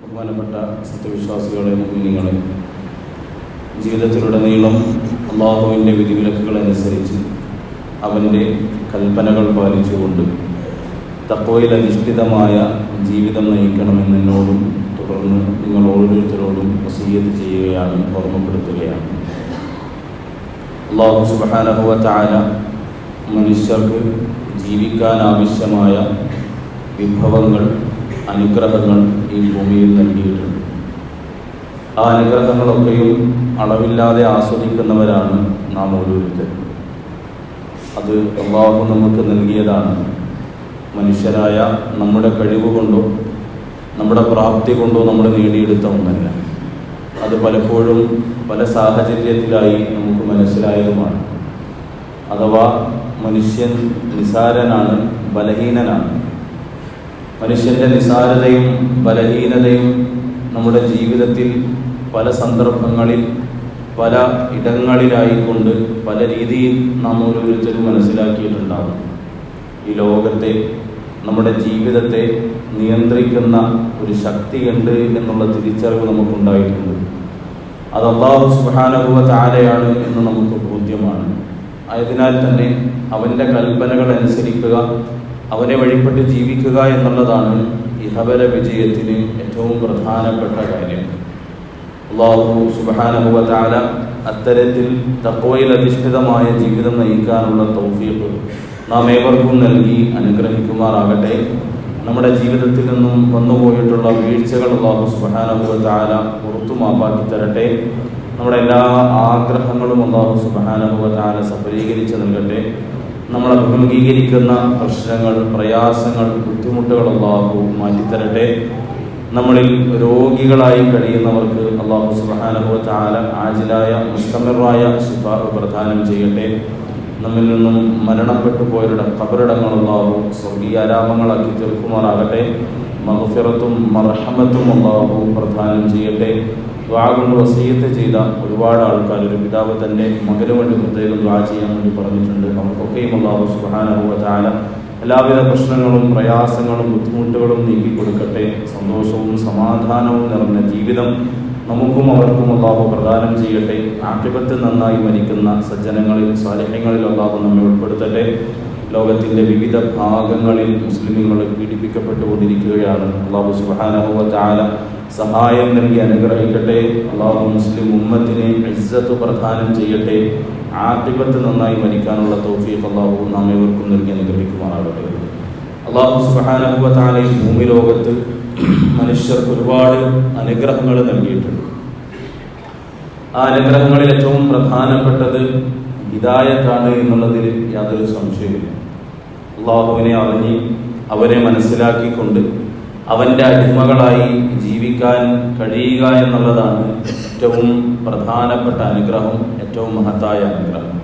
ബഹുമാനപ്പെട്ട സത്യവിശ്വാസികളെ, മുഅ്മിനീങ്ങളെ, ജീവിതത്തിലുടനീളം അള്ളാഹുവിൻ്റെ വിധിവിലക്കുകളനുസരിച്ച് അവൻ്റെ കൽപ്പനകൾ പാലിച്ചുകൊണ്ട് തഖ്വയിൽ അധിഷ്ഠിതമായ ജീവിതം നയിക്കണമെന്ന് എന്നോടും തുടർന്ന് നിങ്ങൾ ഓരോരുത്തരോടും വസിയ്യത്ത് ചെയ്യുകയാണ്, ഓർമ്മപ്പെടുത്തുകയാണ്. അല്ലാഹു സുബ്ഹാനഹു വ തആല മനുഷ്യർക്ക് ജീവിക്കാൻ ആവശ്യമായ വിഭവങ്ങൾ, അനുഗ്രഹങ്ങൾ ഈ ഭൂമിയിൽ നൽകിയിട്ടുണ്ട്. ആ അനുഗ്രഹങ്ങളൊക്കെയും അളവില്ലാതെ ആസ്വദിക്കുന്നവരാണ് നാം ഓരോരുത്തരും. അത് അല്ലാഹു നമുക്ക് നൽകിയതാണ്. മനുഷ്യരായ നമ്മുടെ കഴിവ് കൊണ്ടോ നമ്മുടെ പ്രാപ്തി കൊണ്ടോ നമ്മൾ നേടിയെടുത്ത ഒന്നല്ല. അത് പലപ്പോഴും പല സാഹചര്യത്തിലായി നമുക്ക് മനസ്സിലായതുമാണ്. അഥവാ മനുഷ്യൻ നിസാരനാണ്, ബലഹീനനാണ്. മനുഷ്യൻ്റെ നിസാരതയും ബലഹീനതയും നമ്മുടെ ജീവിതത്തിൽ പല സന്ദർഭങ്ങളിൽ പല ഇടങ്ങളിലായിക്കൊണ്ട് പല രീതിയിൽ നാം ഓരോരുത്തരും മനസ്സിലാക്കിയിട്ടുണ്ടാകും. ഈ ലോകത്തെ, നമ്മുടെ ജീവിതത്തെ നിയന്ത്രിക്കുന്ന ഒരു ശക്തിയുണ്ട് എന്നുള്ള തിരിച്ചറിവ് നമുക്കുണ്ടായിട്ടുണ്ട്. അത് അല്ലാഹു സുബ്ഹാനഹു വ തആലയാണ് എന്ന് നമുക്ക് ബോധ്യമാണ്. ആയതിനാൽ തന്നെ അവൻ്റെ കൽപ്പനകൾ അനുസരിക്കുക, അവനെ വഴിപ്പെട്ട് ജീവിക്കുക എന്നുള്ളതാണ് ഇഹപര വിജയത്തിന് ഏറ്റവും പ്രധാനപ്പെട്ട കാര്യം. അല്ലാഹു സുബ്ഹാനഹു വ തആല അത്തരത്തിൽ തഖ്വയിൽ അധിഷ്ഠിതമായ ജീവിതം നയിക്കാനുള്ള തൗഫീഖ് നാം ഏവർക്കും നൽകി അനുഗ്രഹിക്കുമാറാകട്ടെ. നമ്മുടെ ജീവിതത്തിൽ നിന്നും വന്നുപോയിട്ടുള്ള വീഴ്ചകൾ അല്ലാഹു സുബ്ഹാനഹു വ തആല പുറത്തു മാപ്പാക്കി തരട്ടെ. നമ്മുടെ എല്ലാ ആഗ്രഹങ്ങളും അല്ലാഹു സുബ്ഹാനഹു വ തആല സഫലീകരിച്ച് നൽകട്ടെ. നമ്മൾ അഭിമുഖീകരിക്കുന്ന പ്രശ്നങ്ങൾ, പ്രയാസങ്ങൾ, ബുദ്ധിമുട്ടുകൾ അല്ലാഹു മാറ്റിത്തരട്ടെ. നമ്മളിൽ രോഗികളായി കഴിയുന്നവർക്ക് അല്ലാഹു സുബ്ഹാനഹു വ തആല ആജിലായ മുസ്തമിറായ ശിഫാഅ് പ്രദാനം ചെയ്യട്ടെ. നമ്മിൽ നിന്നും മരണപ്പെട്ടു പോയവരുടെ ഖബറിടങ്ങൾ അല്ലാഹു സ്വർഗീയാരാമങ്ങളാക്കി തീർക്കുമാറാകട്ടെ. മഗ്ഫിറത്തും മർഹമത്തും അല്ലാഹു പ്രദാനം ചെയ്യട്ടെ. ദുആ കൊണ്ട് വസിയ്യത്ത് ചെയ്ത ഒരുപാട് ആൾക്കാർ, ഒരു പിതാവ് തൻ്റെ മകന് വേണ്ടി പ്രത്യേകം ദുആ ചെയ്യാൻ വേണ്ടി പറഞ്ഞിട്ടുണ്ട്. അവർക്കൊക്കെയും അല്ലാഹു സുബ്ഹാനഹു വ തആല എല്ലാവിധ പ്രശ്നങ്ങളും പ്രയാസങ്ങളും ബുദ്ധിമുട്ടുകളും നീക്കി കൊടുക്കട്ടെ. സന്തോഷവും സമാധാനവും നിറഞ്ഞ ജീവിതം നമുക്കും അവർക്കും അല്ലാഹു പ്രദാനം ചെയ്യട്ടെ. ആഖിബത്ത് നന്നായി മരിക്കുന്ന സജ്ജനങ്ങളിൽ, സാലിഹ്യങ്ങളിൽ അല്ലാഹു നമ്മെ ഉൾപ്പെടുത്തട്ടെ. ലോകത്തിൻ്റെ വിവിധ ഭാഗങ്ങളിൽ മുസ്ലിമീങ്ങൾ പീഡിപ്പിക്കപ്പെട്ടുകൊണ്ടിരിക്കുകയാണ്. അല്ലാഹു സുബ്ഹാനഹു വ തആല സഹായം നൽകി അനുഗ്രഹിക്കട്ടെ. അല്ലാഹു മുസ്ലിം ഉമ്മത്തിനെ ഇസ്സത്ത് പ്രദാനം ചെയ്യട്ടെ. ആഖിബത്ത് നന്നായി മരിക്കാനുള്ള തൗഫീഖ് അല്ലാഹു നാം ഏവർക്കും നൽകി അനുഗ്രഹിക്കുമാറാകട്ടെ. അല്ലാഹു സുബ്ഹാനഹു വ തആല ഈ ഭൂമി ലോകത്ത് മനുഷ്യർക്ക് ഒരുപാട് അനുഗ്രഹങ്ങൾ നൽകിയിട്ടുണ്ട്. ആ അനുഗ്രഹങ്ങളിൽ ഏറ്റവും പ്രധാനപ്പെട്ടത് ഹിദായത്താണ് എന്നുള്ളതിൽ യാതൊരു സംശയമില്ല. അല്ലാഹുവിനെ അറിഞ്ഞ് അവനെ മനസ്സിലാക്കിക്കൊണ്ട് അവൻ്റെ അടിമകളായി ജീവിക്കാൻ കഴിയുക എന്നുള്ളതാണ് ഏറ്റവും പ്രധാനപ്പെട്ട അനുഗ്രഹം, ഏറ്റവും മഹത്തായ അനുഗ്രഹം.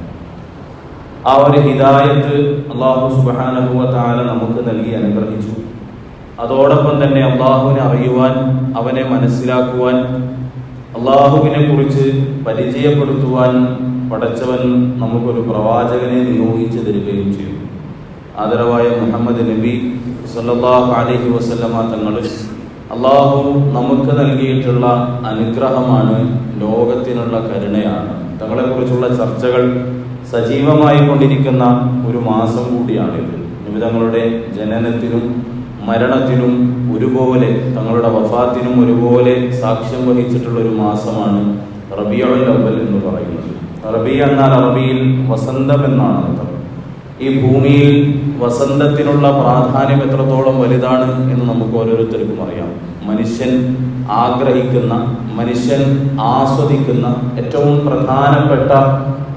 ആ ഒരു ഹിദായത്ത് അല്ലാഹു സുബ്ഹാനഹു വ തആല നമുക്ക് നൽകി അനുഗ്രഹിച്ചു. അതോടൊപ്പം തന്നെ അള്ളാഹുവിനെ അറിയുവാൻ, അവനെ മനസ്സിലാക്കുവാൻ, അള്ളാഹുവിനെ കുറിച്ച് പരിചയപ്പെടുത്തുവാൻ പടച്ചവൻ നമുക്കൊരു പ്രവാചകനെ നിയോഗിച്ചു തരികയും ചെയ്തു. ആദരവായ മുഹമ്മദ് നബി സല്ലല്ലാഹു അലൈഹി വസല്ലമ തങ്ങൾ അള്ളാഹു നമുക്ക് നൽകിയിട്ടുള്ള അനുഗ്രഹമാണ്, ലോകത്തിനുള്ള കരുണയാണ്. തങ്ങളെക്കുറിച്ചുള്ള ചർച്ചകൾ സജീവമായി കൊണ്ടിരിക്കുന്ന ഒരു മാസം കൂടിയാണിത്. നബി തങ്ങളുടെ ജനനത്തിനും മരണത്തിനും ഒരുപോലെ, തങ്ങളുടെ വഫാത്തിനും ഒരുപോലെ സാക്ഷ്യം വഹിച്ചിട്ടുള്ള ഒരു മാസമാണ് റബീഉൽ അവ്വൽ എന്ന് പറയുന്നത്. റബീ എന്നാൽ അറബിയിൽ വസന്തം എന്നാണ് അർത്ഥം. ഈ ഭൂമിയിൽ വസന്തത്തിനുള്ള പ്രാധാന്യം എത്രത്തോളം വലുതാണ് എന്ന് നമുക്ക് ഓരോരുത്തർക്കും അറിയാം. മനുഷ്യൻ ആഗ്രഹിക്കുന്ന, മനുഷ്യൻ ആസ്വദിക്കുന്ന ഏറ്റവും പ്രധാനപ്പെട്ട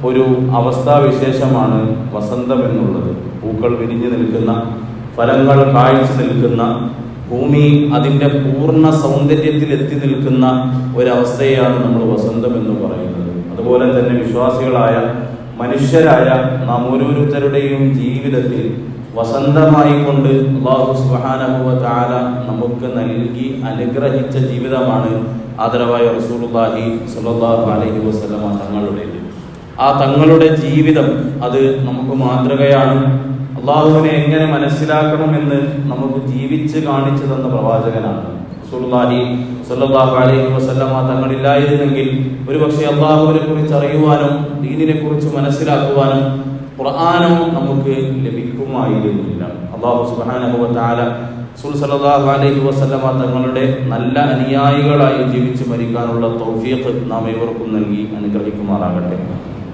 ഒരു അവസ്ഥാവിശേഷമാണ് വസന്തം എന്നുള്ളത്. പൂക്കൾ വിരിഞ്ഞു നിൽക്കുന്ന, ഫലങ്ങൾ കാഴ്ച നിൽക്കുന്ന, ഭൂമി അതിൻ്റെ പൂർണ്ണ സൗന്ദര്യത്തിൽ എത്തി നിൽക്കുന്ന ഒരവസ്ഥയാണ് നമ്മൾ വസന്തം എന്ന് പറയുന്നത്. അതുപോലെ തന്നെ വിശ്വാസികളായ മനുഷ്യരായ നാം ഓരോരുത്തരുടെയും ജീവിതത്തിൽ വസന്തമായിക്കൊണ്ട് അല്ലാഹു സുബ്ഹാനഹു വ തആല നമുക്ക് നൽകി അനുഗ്രഹിച്ച ജീവിതമാണ് ആദരവായ റസൂലുള്ളാഹി സ്വല്ലല്ലാഹു അലൈഹി വസല്ലമ തങ്ങളുടേത്. ആ തങ്ങളുടെ ജീവിതം അത് നമുക്ക് മാതൃകയാണ്. അള്ളാഹുവിനെ എങ്ങനെ മനസ്സിലാക്കണമെന്ന് നമുക്ക് ജീവിച്ച് കാണിച്ചു തന്ന പ്രവാചകനാണ്. റസൂലുള്ളാഹി സ്വല്ലല്ലാഹു അലൈഹി വസല്ലമ തങ്ങളില്ലായിരുന്നെങ്കിൽ ഒരുപക്ഷെ അള്ളാഹുവിനെ കുറിച്ച് അറിയുവാനും ദീനിനെ കുറിച്ച് മനസ്സിലാക്കുവാനും ഖുർആനും നമുക്ക് ലഭിക്കുമായിരുന്നില്ല. അല്ലാഹു സുബ്ഹാനഹു വ തആല റസൂൽ സല്ലല്ലാഹു അലൈഹി വസല്ലമ തങ്ങളുടെ നല്ല അനുയായികളായി ജീവിച്ച് മരിക്കാനുള്ള തൗഫീഖ് നാം ഏവർക്കും നൽകി അനുഗ്രഹിക്കുമാറാകട്ടെ.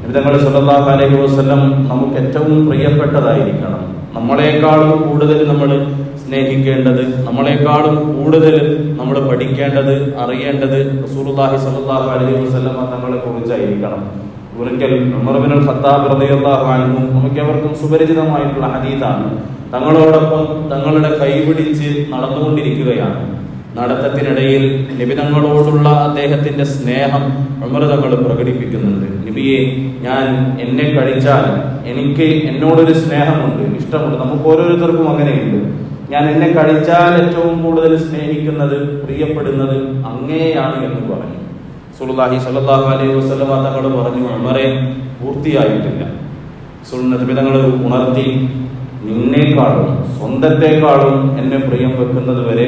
നബി തങ്ങൾ സല്ലല്ലാഹു അലൈഹി വസല്ലം നമുക്ക് ഏറ്റവും പ്രിയപ്പെട്ടതായിരിക്കണം. നമ്മളെക്കാളും കൂടുതൽ നമ്മൾ സ്നേഹിക്കേണ്ടത്, നമ്മളെക്കാളും കൂടുതൽ നമ്മൾ പഠിക്കേണ്ടത്, അറിയേണ്ടത് റസൂലുള്ളാഹി സ്വല്ലല്ലാഹു അലൈഹി വസല്ലമ തങ്ങളെ കുറിച്ചായിരിക്കണം. ഒരിക്കൽ ഉമർ ഇബ്നുൽ ഖത്താബ് റളിയല്ലാഹു അൻഹു നമുക്കെവർക്കും സുപരിചിതമായിട്ടുള്ള ഹദീസാണ്. തങ്ങളോടൊപ്പം തങ്ങളുടെ കൈപിടിച്ച് നടന്നുകൊണ്ടിരിക്കുകയാണ്. നടത്തത്തിനിടയിൽ നബി തങ്ങളോടുള്ള അദ്ദേഹത്തിന്റെ സ്നേഹം ഉമർ തങ്ങൾ പ്രകടിപ്പിക്കുന്നുണ്ട്. നബിയെ, എന്നെ കഴിച്ചാൽ എനിക്ക് എന്നോടൊരു സ്നേഹമുണ്ട്, ഇഷ്ടമുണ്ട്. നമുക്ക് ഓരോരുത്തർക്കും അങ്ങനെയുണ്ട്. എന്നെ കഴിച്ചാൽ ഏറ്റവും കൂടുതൽ സ്നേഹിക്കുന്നത്, പ്രിയപ്പെടുന്നത് അങ്ങേയാണ് എന്ന് പറഞ്ഞു. റസൂലുള്ളാഹി സ്വല്ലല്ലാഹു അലൈഹി വസല്ലമ തങ്ങൾ പറഞ്ഞു, ഉമറേ, പൂർത്തിയായിട്ടില്ല. നബി തങ്ങൾ ഉണർത്തി, നിന്നേക്കാളും സ്വന്തത്തെക്കാളും എന്നെ പ്രിയം വെക്കുന്നത് വരെ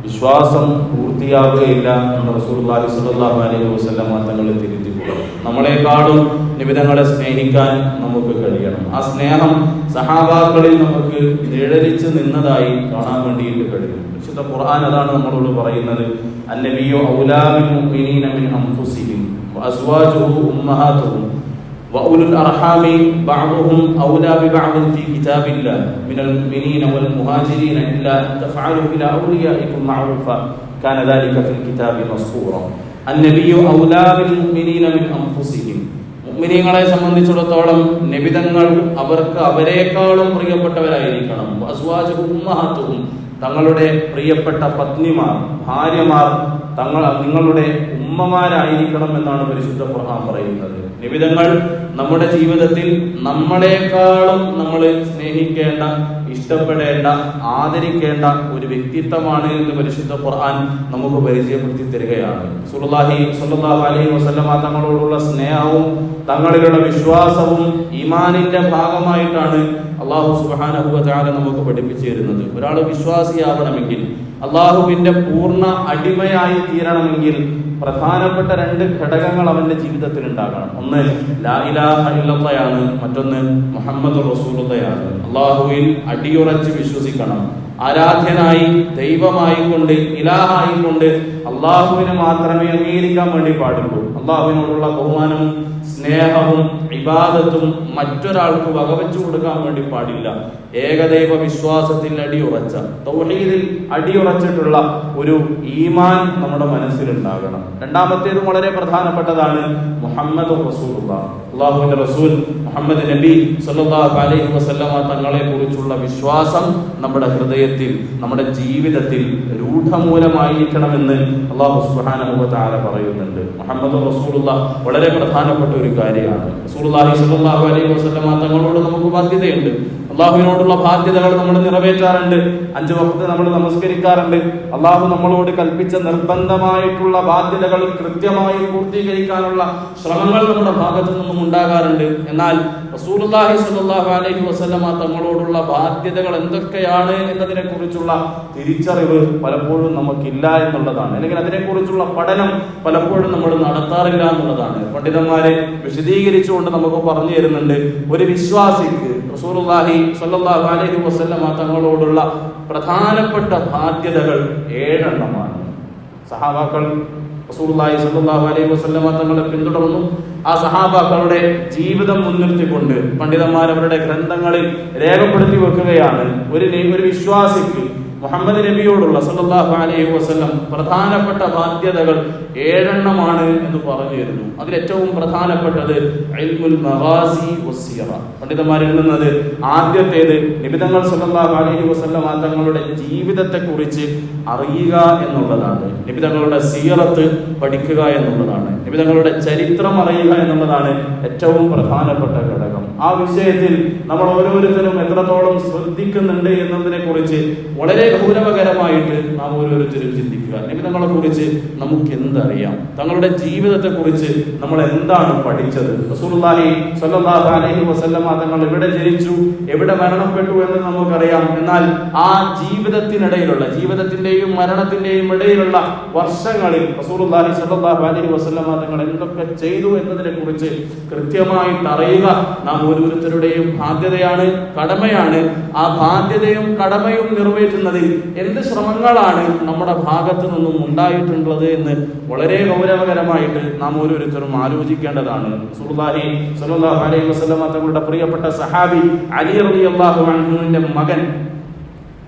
വിശ്വാസം പൂർത്തിയാവുകയില്ല എന്ന് റസൂലുള്ളാഹി സ്വല്ലല്ലാഹു അലൈഹി വസല്ലമ തങ്ങൾ തിരുത്തി കൊടുത്തു. നമ്മളെക്കാളും നബി തങ്ങളെ സ്നേഹിക്കാൻ നമുക്ക് കഴിയണം. ആ സ്നേഹം സഹാബാക്കളിൽ നമുക്ക് നിഴലിച്ച് നിന്നതായി കാണാൻ വേണ്ടിയിട്ട് കഴിയും. വിശുദ്ധ ഖുർആൻ അതാണ് നമ്മളോട് പറയുന്നത്. അന്നബിയ്യു ഔലാ ബിൽ മുഅ്മിനീന മിൻ അൻഫുസിഹിം വഅസ്വാജുഹു ഉമ്മഹാതുഹും وأولو الأرحام بعضهم أولى ببعض في كتاب الله من المؤمنين والمهاجرين إلا أن تفعلوا إلى أوليائكم معروفا كان ذلك في الكتاب مسطورا النبي أولى بالمؤمنين من أنفسهم. മുഅ്മിനീങ്ങളെ സംബന്ധിച്ചിടത്തോളം നബി തങ്ങൾ അവർക്ക് അവരെക്കാളും പ്രിയപ്പെട്ടവരായിരിക്കണം. അസ്വാജുഹും ഉമ്മഹാത്തുഹും, തങ്ങളുടെ പ്രിയപ്പെട്ട പത്നിമാർ, ഭാര്യമാർ നിങ്ങളുടെ ഉമ്മമാരായിരിക്കണം എന്നാണ് പരിശുദ്ധ ഖുർആൻ പറയുന്നത്. നബി തങ്ങൾ നമ്മുടെ ജീവിതത്തിൽ നമ്മളെക്കാളും നമ്മൾ സ്നേഹിക്കേണ്ട, ഇഷ്ടപ്പെടേണ്ട, ആദരിക്കേണ്ട ഒരു വ്യക്തിത്വമാണ് എന്ന് പരിശുദ്ധ ഖുർആൻ നമുക്ക് പരിചയപ്പെടുത്തി തരികയാണ്. റസൂലുള്ളാഹി സ്വല്ലല്ലാഹു അലൈഹി വസല്ലമ തങ്ങളോടുള്ള സ്നേഹവും തങ്ങളിലുള്ള വിശ്വാസവും ഈമാനിന്റെ ഭാഗമായിട്ടാണ് അല്ലാഹു സുബ്ഹാനഹു വ തആല നമുക്ക് പഠിപ്പിച്ചു തരുന്നത്. ഒരാൾ വിശ്വാസിയാവണമെങ്കിൽ, അള്ളാഹുവിന്റെ പൂർണ്ണ അടിമയായി തീരണമെങ്കിൽ പ്രധാനപ്പെട്ട 2 ഘടകങ്ങൾ അവന്റെ ജീവിതത്തിൽ ഉണ്ടാകണം. ഒന്ന് ലാ ഇലാഹ ഇല്ലല്ലാഹയാണ്, മറ്റൊന്ന് മുഹമ്മദുർ റസൂലുള്ളാഹയാണ്. അള്ളാഹുവിൽ അടിയുറച്ച് വിശ്വസിക്കണം. ആരാധ്യനായി, ദൈവമായിക്കൊണ്ട്, ഇലാഹായിക്കൊണ്ട് അള്ളാഹുവിനെ മാത്രമേ അംഗീകരിക്കാൻ വേണ്ടി പാടുള്ളൂ. അള്ളാഹുവിനോടുള്ള ബഹുമാനവും സ്നേഹവും ഇബാദത്തും മറ്റൊരാൾക്ക് വകവെച്ചു കൊടുക്കാൻ വേണ്ടി പാടില്ല. ഏകദൈവ വിശ്വാസത്തിൽ അടിയുറച്ച, തൗഹീദിൽ അടിയുറച്ചിട്ടുള്ള ഒരു ഈമാൻ നമ്മുടെ മനസ്സിലുണ്ടാകണം. രണ്ടാമത്തേതും വളരെ പ്രധാനപ്പെട്ടതാണ് മുഹമ്മദ് റസൂലുള്ളാഹ്. അല്ലാഹുവിന്റെ റസൂൽ മുഹമ്മദ് നബി സല്ലല്ലാഹു അലൈഹി വസല്ലമ തങ്ങളെ കുറിച്ചുള്ള വിശ്വാസം നമ്മുടെ ഹൃദയത്തിൽ, നമ്മുടെ ജീവിതത്തിൽ രൂഢമൂലമായിരിക്കണമെന്ന് അല്ലാഹു സുബ്ഹാനഹു വ തആല പറയുന്നുണ്ട്. മുഹമ്മദ് റസൂലുള്ളാഹ് വളരെ പ്രധാനപ്പെട്ട ഒരു കാര്യമാണ്. റസൂലുള്ളാഹി സ്വല്ലല്ലാഹു അലൈഹി വസല്ലമ തങ്ങളോട് നമുക്ക് ബാധ്യതയുണ്ട്. അള്ളാഹുവിനോടുള്ള ബാധ്യതകൾ നമ്മൾ നിറവേറ്റാറുണ്ട്. 5 വഖ്ത് നമ്മൾ നമസ്കരിക്കാറുണ്ട്. അള്ളാഹു നമ്മളോട് കൽപ്പിച്ച നിർബന്ധമായിട്ടുള്ള ബാധ്യതകൾ കൃത്യമായി പൂർത്തീകരിക്കാനുള്ള ശ്രമങ്ങൾ നമ്മുടെ ഭാഗത്തു നിന്നും ഉണ്ടാകാറുണ്ട്. എന്നാൽ റസൂലുള്ളാഹി സ്വല്ലല്ലാഹു അലൈഹി വസല്ലമ തങ്ങളോടുള്ള ബാധ്യതകൾ എന്തൊക്കെയാണ് എന്നതിനെ കുറിച്ചുള്ള തിരിച്ചറിവ് പലപ്പോഴും നമുക്കില്ല എന്നുള്ളതാണ്. അല്ലെങ്കിൽ അതിനെക്കുറിച്ചുള്ള പഠനം പലപ്പോഴും നമ്മൾ നടത്താറില്ല എന്നുള്ളതാണ്. പണ്ഡിതന്മാരെ വിശദീകരിച്ചുകൊണ്ട് നമുക്ക് പറഞ്ഞു തരുന്നുണ്ട്, ഒരു വിശ്വാസിക്ക് റസൂലുള്ളാഹി സ്വല്ലല്ലാഹു അലൈഹി വസല്ലമ തങ്ങളോടുള്ള പ്രധാനപ്പെട്ട ബാധ്യതകൾ 7 എണ്ണമാണ്. സഹാബാക്കൾ റസൂലുള്ളാഹി സ്വല്ലല്ലാഹു അലൈഹി വസല്ലമ തങ്ങളെ പിന്തുടർന്നു. ആ സഹാബാക്കളുടെ ജീവിതം മുൻനിർത്തിക്കൊണ്ട് പണ്ഡിതന്മാർ അവരുടെ ഗ്രന്ഥങ്ങളിൽ രേഖപ്പെടുത്തി വെക്കുകയാണ്, ഒരു വിശ്വാസിക്ക് മുഹമ്മദ് നബിയോടുള്ള സല്ലല്ലാഹു അലൈഹി വസല്ലം പ്രധാനപ്പെട്ട ബാധ്യതകൾ 7 എണ്ണമാണ് എന്ന് പറഞ്ഞു തരുന്നു. അതിലേറ്റവും പ്രധാനപ്പെട്ടത് ഇൽമുൽ മഗാസി വസ്സിറ. പണ്ഡിതന്മാർ എണ്ണുന്നത് ആദ്യത്തേത് നബി തങ്ങൾ സല്ലല്ലാഹു അലൈഹി വസല്ലം തങ്ങളുടെ ജീവിതത്തെക്കുറിച്ച് അറിയുക എന്നുള്ളതാണ്. നബി തങ്ങളുടെ സീറത്ത് പഠിക്കുക എന്നുള്ളതാണ്. നബി തങ്ങളുടെ ചരിത്രം അറിയുക എന്നുള്ളതാണ് ഏറ്റവും പ്രധാനപ്പെട്ട ഘടകം. ആ വിഷയത്തിൽ നമ്മൾ ഓരോരുത്തരും എത്രത്തോളം ശ്രദ്ധിക്കുന്നുണ്ട് എന്നതിനെ കുറിച്ച് വളരെ ഗൗരവകരമായിട്ട് നാം ഓരോരുത്തരും ചിന്തിക്കുക. നബി തങ്ങളെ കുറിച്ച് നമുക്ക് എന്തറിയാം? തങ്ങളുടെ ജീവിതത്തെ കുറിച്ച് നമ്മൾ എന്താണ് പഠിച്ചത്? റസൂലുള്ളാഹി സ്വല്ലല്ലാഹു അലൈഹി വസല്ലമ തങ്ങൾ എവിടെ ജനിച്ചു, എവിടെ മരണപ്പെട്ടു എന്ന് നമുക്കറിയാം. എന്നാൽ ആ ജീവിതത്തിന്റെയും മരണത്തിന്റെയും ഇടയിലുള്ള വർഷങ്ങളിൽ റസൂലുള്ളാഹി സ്വല്ലല്ലാഹു അലൈഹി വസല്ലമ തങ്ങൾ എന്തൊക്കെ ചെയ്തു എന്നതിനെ കുറിച്ച് കൃത്യമായിട്ട് അറിയുക നാം ഓരോരുത്തരുടെയും ബാധ്യതയാണ്, കടമയാണ്. ആ ബാധ്യതയും കടമയും നിറവേറ്റുന്നതിൽ എന്ത് ശ്രമങ്ങളാണ് നമ്മുടെ ഭാഗത്തു നിന്നും ഉണ്ടായിട്ടുള്ളത് എന്ന് വളരെ ഗൗരവകരമായിട്ട് നാം ഓരോരുത്തരും ആലോചിക്കേണ്ടതാണ്. റസൂലുള്ളാഹി സ്വല്ലല്ലാഹു അലൈഹി വസല്ലമ തങ്ങളുടെ പ്രിയപ്പെട്ട സഹാബി അലി റളിയല്ലാഹു അൻഹുവിന്റെ മകൻ,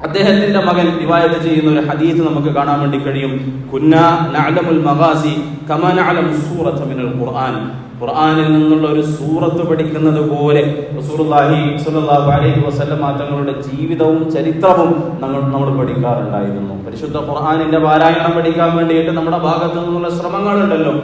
അദ്ദേഹത്തിന്റെ മകൻ റിവായത്ത് ചെയ്യുന്ന ഒരു ഹദീസ് നമുക്ക് കാണാൻ വേണ്ടി കഴിയും. കുന്നാ നഅലമുൽ മഗാസി കമാ നഅലമു സൂറത മിനൽ ഖുർആൻ. ഖുർആനിൽ നിന്നുള്ള ഒരു സൂറത്ത് പഠിക്കുന്നത് പോലെ റസൂലുള്ളാഹി സ്വല്ലല്ലാഹു അലൈഹി വസല്ലമ തങ്ങളുടെ ജീവിതവും ചരിത്രവും നമ്മൾ പഠിക്കാറുണ്ടായിരുന്നു. പരിശുദ്ധ ഖുർആനിന്റെ പാരായണം പഠിക്കാൻ വേണ്ടിയിട്ട് നമ്മുടെ ഭാഗത്തു നിന്നുള്ള ശ്രമങ്ങളുണ്ടല്ലോ,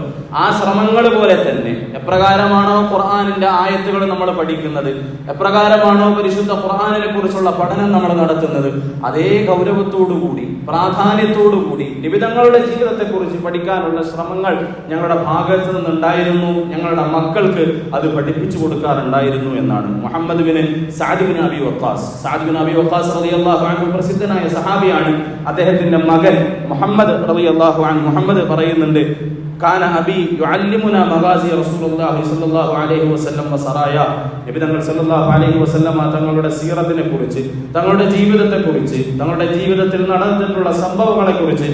ആ ശ്രമങ്ങൾ പോലെ തന്നെ എപ്രകാരമാണോ ഖുർആനിന്റെ ആയത്തുകൾ നമ്മൾ പഠിക്കുന്നത്, എപ്രകാരമാണോ പരിശുദ്ധ ഖുർആനിനെ കുറിച്ചുള്ള പഠനം നമ്മൾ നടത്തുന്നത്, അതേ ഗൗരവത്തോടുകൂടി പ്രാധാന്യത്തോടുകൂടി നിബിതങ്ങളുടെ ജീവിതത്തെ കുറിച്ച് പഠിക്കാനുള്ള ശ്രമങ്ങൾ ഞങ്ങളുടെ ഭാഗത്ത് നിന്നുണ്ടായിരുന്നു. ഞങ്ങളുടെ മക്കൾക്ക് അത് പഠിപ്പിച്ചു കൊടുക്കാറുണ്ടായിരുന്നു എന്നാണ്. Muhammad bin Saad bin Abi Waqqas റളിയല്ലാഹു അൻഹു പ്രസിദ്ധനായ സഹാബിയാണ്. അദ്ദേഹത്തിന്റെ മകൻ മുഹമ്മദ് റളിയല്ലാഹു അൻഹു മുഹമ്മദ് പറയുന്നുണ്ട്, കാന അബി യുഅല്ലിമുനാ മഗാസി റസൂലുള്ളാഹി സ്വല്ലല്ലാഹു അലൈഹി വസല്ലം വസറായ. നബി തങ്ങൾ സ്വല്ലല്ലാഹു അലൈഹി വസല്ലം തങ്ങളുടെ സീറത്തിനെ കുറിച്ച്, തങ്ങളുടെ ജീവിതത്തെ കുറിച്ച്, തങ്ങളുടെ ജീവിതത്തിൽ നടന്നിട്ടുള്ള സംഭവങ്ങളെ കുറിച്ച്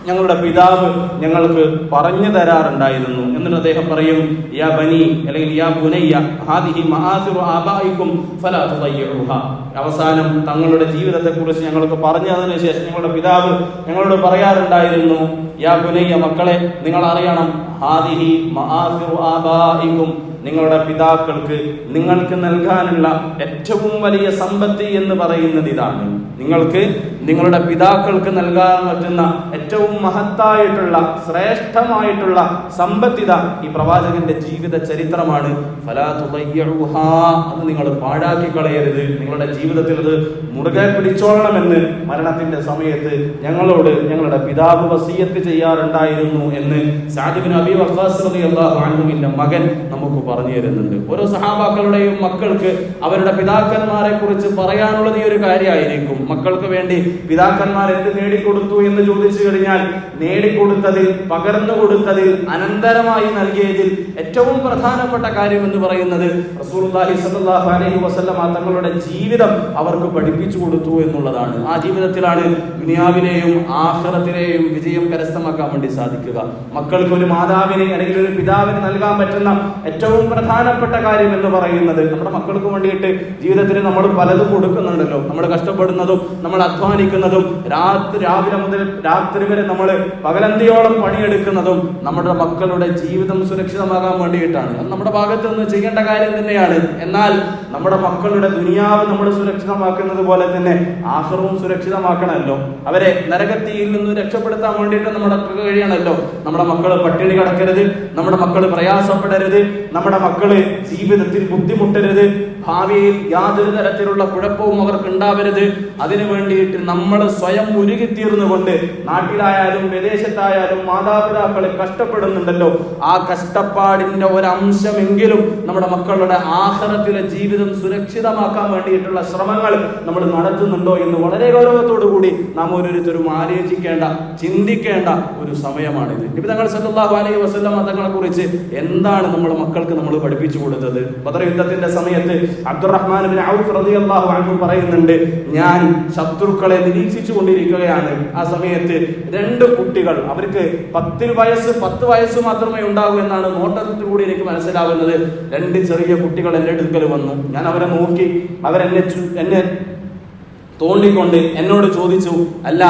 ഞങ്ങളുടെ പിതാവ് ഞങ്ങൾക്ക് പറഞ്ഞു തരാറുണ്ടായിരുന്നു. എന്നിട്ട് അദ്ദേഹം പറയും, യാ ബനി അല്ലെങ്കിൽ യാ ബുനയ്യ ഹാദിഹി മആസിറു ആബായിക്കും ഫലാ തുദയ്യിഉഹാ. അവസാനം തങ്ങളുടെ ജീവിതത്തെ കുറിച്ച് ഞങ്ങൾക്ക് പറഞ്ഞതിന് ശേഷം ഞങ്ങളുടെ പിതാവ് ഞങ്ങളോട് പറയാറുണ്ടായിരുന്നു, യാ ബുനയ്യ മക്കളെ, നിങ്ങൾ അറിയണം, ഹാദിഹി മആസിറു ആബായിക്കും, നിങ്ങളുടെ പിതാക്കൾക്ക് നിങ്ങൾക്ക് നൽകാനുള്ള ഏറ്റവും വലിയ സമ്പത്ത് എന്ന് പറയുന്നത് ഇതാണ്. നിങ്ങൾക്ക് നിങ്ങളുടെ പിതാക്കൾക്ക് നൽകാൻ പറ്റുന്ന ഏറ്റവും മഹത്തായിട്ടുള്ള ശ്രേഷ്ഠമായിട്ടുള്ള സമ്പത്തിത ഈ പ്രവാചകന്റെ ജീവിത ചരിത്രമാണ്. ഫലാ തുദയ്യിഉഹാ, അത് നിങ്ങൾ പാഴാക്കി കളയരുത്, നിങ്ങളുടെ ജീവിതത്തിൽ അത് മുറുകെ പിടിച്ചോളണമെന്ന് മരണത്തിന്റെ സമയത്ത് ഞങ്ങളോട് ഞങ്ങളുടെ പിതാവ് വസിയത്ത് ചെയ്യാറുണ്ടായിരുന്നു എന്ന് സഅദ് ബിൻ അബി വഖാസ് റളിയല്ലാഹു അൻഹുവിന്റെ മകൻ നമുക്ക് പറഞ്ഞു തരുന്നുണ്ട്. ഓരോ സഹാബാക്കളുടെയും മക്കൾക്ക് അവരുടെ പിതാക്കന്മാരെ കുറിച്ച് പറയാനുള്ളത് ഈ ഒരു കാര്യമായിരിക്കും. മക്കൾക്ക് വേണ്ടി പിതാക്കന്മാർ എന്ത് നേടിക്കൊടുത്തു എന്ന് ചോദിച്ചു കഴിഞ്ഞാൽ, നേടിക്കൊടുത്തതിൽ, പകർന്നു കൊടുത്തതിൽ, അനന്തരമായി നൽകിയതിൽ ഏറ്റവും പ്രധാനപ്പെട്ട കാര്യം എന്ന് പറയുന്നത് റസൂലുള്ളാഹി സ്വല്ലല്ലാഹു അലൈഹി വസല്ലം തങ്ങളുടെ ജീവിതം അവർക്ക് പഠിപ്പിച്ചു കൊടുത്തു എന്നുള്ളതാണ്. ആ ജീവിതത്തിലാണ് ദുനിയാവിനെയും ആഖിറത്തിനെയും വിജയം കരസ്ഥമാക്കാൻ വേണ്ടി സാധിക്കുക. മക്കൾക്ക് ഒരു മാതാവിനെ അല്ലെങ്കിൽ ഒരു പിതാവിന് നൽകാൻ പറ്റുന്ന ഏറ്റവും പ്രധാനപ്പെട്ട കാര്യം എന്ന് പറയുന്നത്, നമ്മുടെ മക്കൾക്ക് വേണ്ടിയിട്ട് ജീവിതത്തിൽ നമ്മൾ പലതും കൊടുക്കുന്നുണ്ടല്ലോ. നമ്മൾ കഷ്ടപ്പെടുന്നതും നമ്മൾ അധ്വാനിക്കുന്നതും രാവിലെ മുതൽ രാത്രി വരെ നമ്മൾ പകലന്തിയോളം പണിയെടുക്കുന്നതും നമ്മുടെ മക്കളുടെ ജീവിതം സുരക്ഷിതമാകാൻ വേണ്ടിയിട്ടാണ്. അത് നമ്മുടെ ഭാഗത്ത് നിന്ന് ചെയ്യേണ്ട കാര്യം തന്നെയാണ്. എന്നാൽ നമ്മുടെ മക്കളുടെ ദുനിയാവ് നമ്മൾ സുരക്ഷിതമാക്കുന്നത് പോലെ തന്നെ ആഖിറവും സുരക്ഷിതമാക്കണമല്ലോ. അവരെ നരകത്തിയിൽ നിന്ന് രക്ഷപ്പെടുത്താൻ വേണ്ടിയിട്ട് നമ്മുടെ കഴിയണമല്ലോ. നമ്മുടെ മക്കൾ പട്ടിണി കിടക്കരുത്, നമ്മുടെ മക്കൾ പ്രയാസപ്പെടരുത്, നമ്മുടെ മക്കള് ജീവിതത്തിൽ ബുദ്ധിമുട്ടരുത്, ഭാവിയിൽ യാതൊരു തരത്തിലുള്ള കുഴപ്പവും അവർക്ക് ഉണ്ടാവരുത്. അതിനു വേണ്ടിയിട്ട് നമ്മൾ സ്വയം ഉരുകിത്തീർന്നുകൊണ്ട് നാട്ടിലായാലും വിദേശത്തായാലും മാതാപിതാക്കളെ കഷ്ടപ്പെടുന്നുണ്ടല്ലോ. ആ കഷ്ടപ്പാടിന്റെ ഒരംശമെങ്കിലും നമ്മുടെ മക്കളുടെ ആഖിറത്തിലെ ജീവിതം സുരക്ഷിതമാക്കാൻ വേണ്ടിയിട്ടുള്ള ശ്രമങ്ങൾ നമ്മൾ നടത്തുന്നുണ്ടോ എന്ന് വളരെ ഗൗരവത്തോടു കൂടി നാം ഓരോരുത്തരും ആലോചിക്കേണ്ട, ചിന്തിക്കേണ്ട ഒരു സമയമാണിത്. നബി തങ്ങൾ സല്ലല്ലാഹു അലൈഹി വസല്ലം തങ്ങളെ കുറിച്ച് എന്താണ് നമ്മുടെ മക്കൾക്ക് നമ്മൾ പഠിപ്പിച്ചു കൊടുത്തത്? ബദർ യുദ്ധത്തിന്റെ സമയത്ത് അബ്ദുറഹ്മാൻ ബിൻ ഔഫ് റളിയല്ലാഹു അൻഹു പറയുന്നുണ്ട്, ഞാൻ ശത്രുക്കളെ നിരീക്ഷിച്ചു കൊണ്ടിരിക്കുകയാണ്. ആ സമയത്ത് രണ്ട് കുട്ടികൾ, അവർക്ക് 10 വയസ്സ് മാത്രമേ ഉണ്ടാകൂ എന്നാണ് നോട്ടത്തിൽ കൂടി എനിക്ക് മനസ്സിലാവുന്നത്. രണ്ട് ചെറിയ കുട്ടികൾ എൻ്റെ അടുക്കൽ വന്നു. ഞാൻ അവരെ നോക്കി, അവരെന്നെ തോണ്ടിക്കൊണ്ട് എന്നോട് ചോദിച്ചു, അല്ല,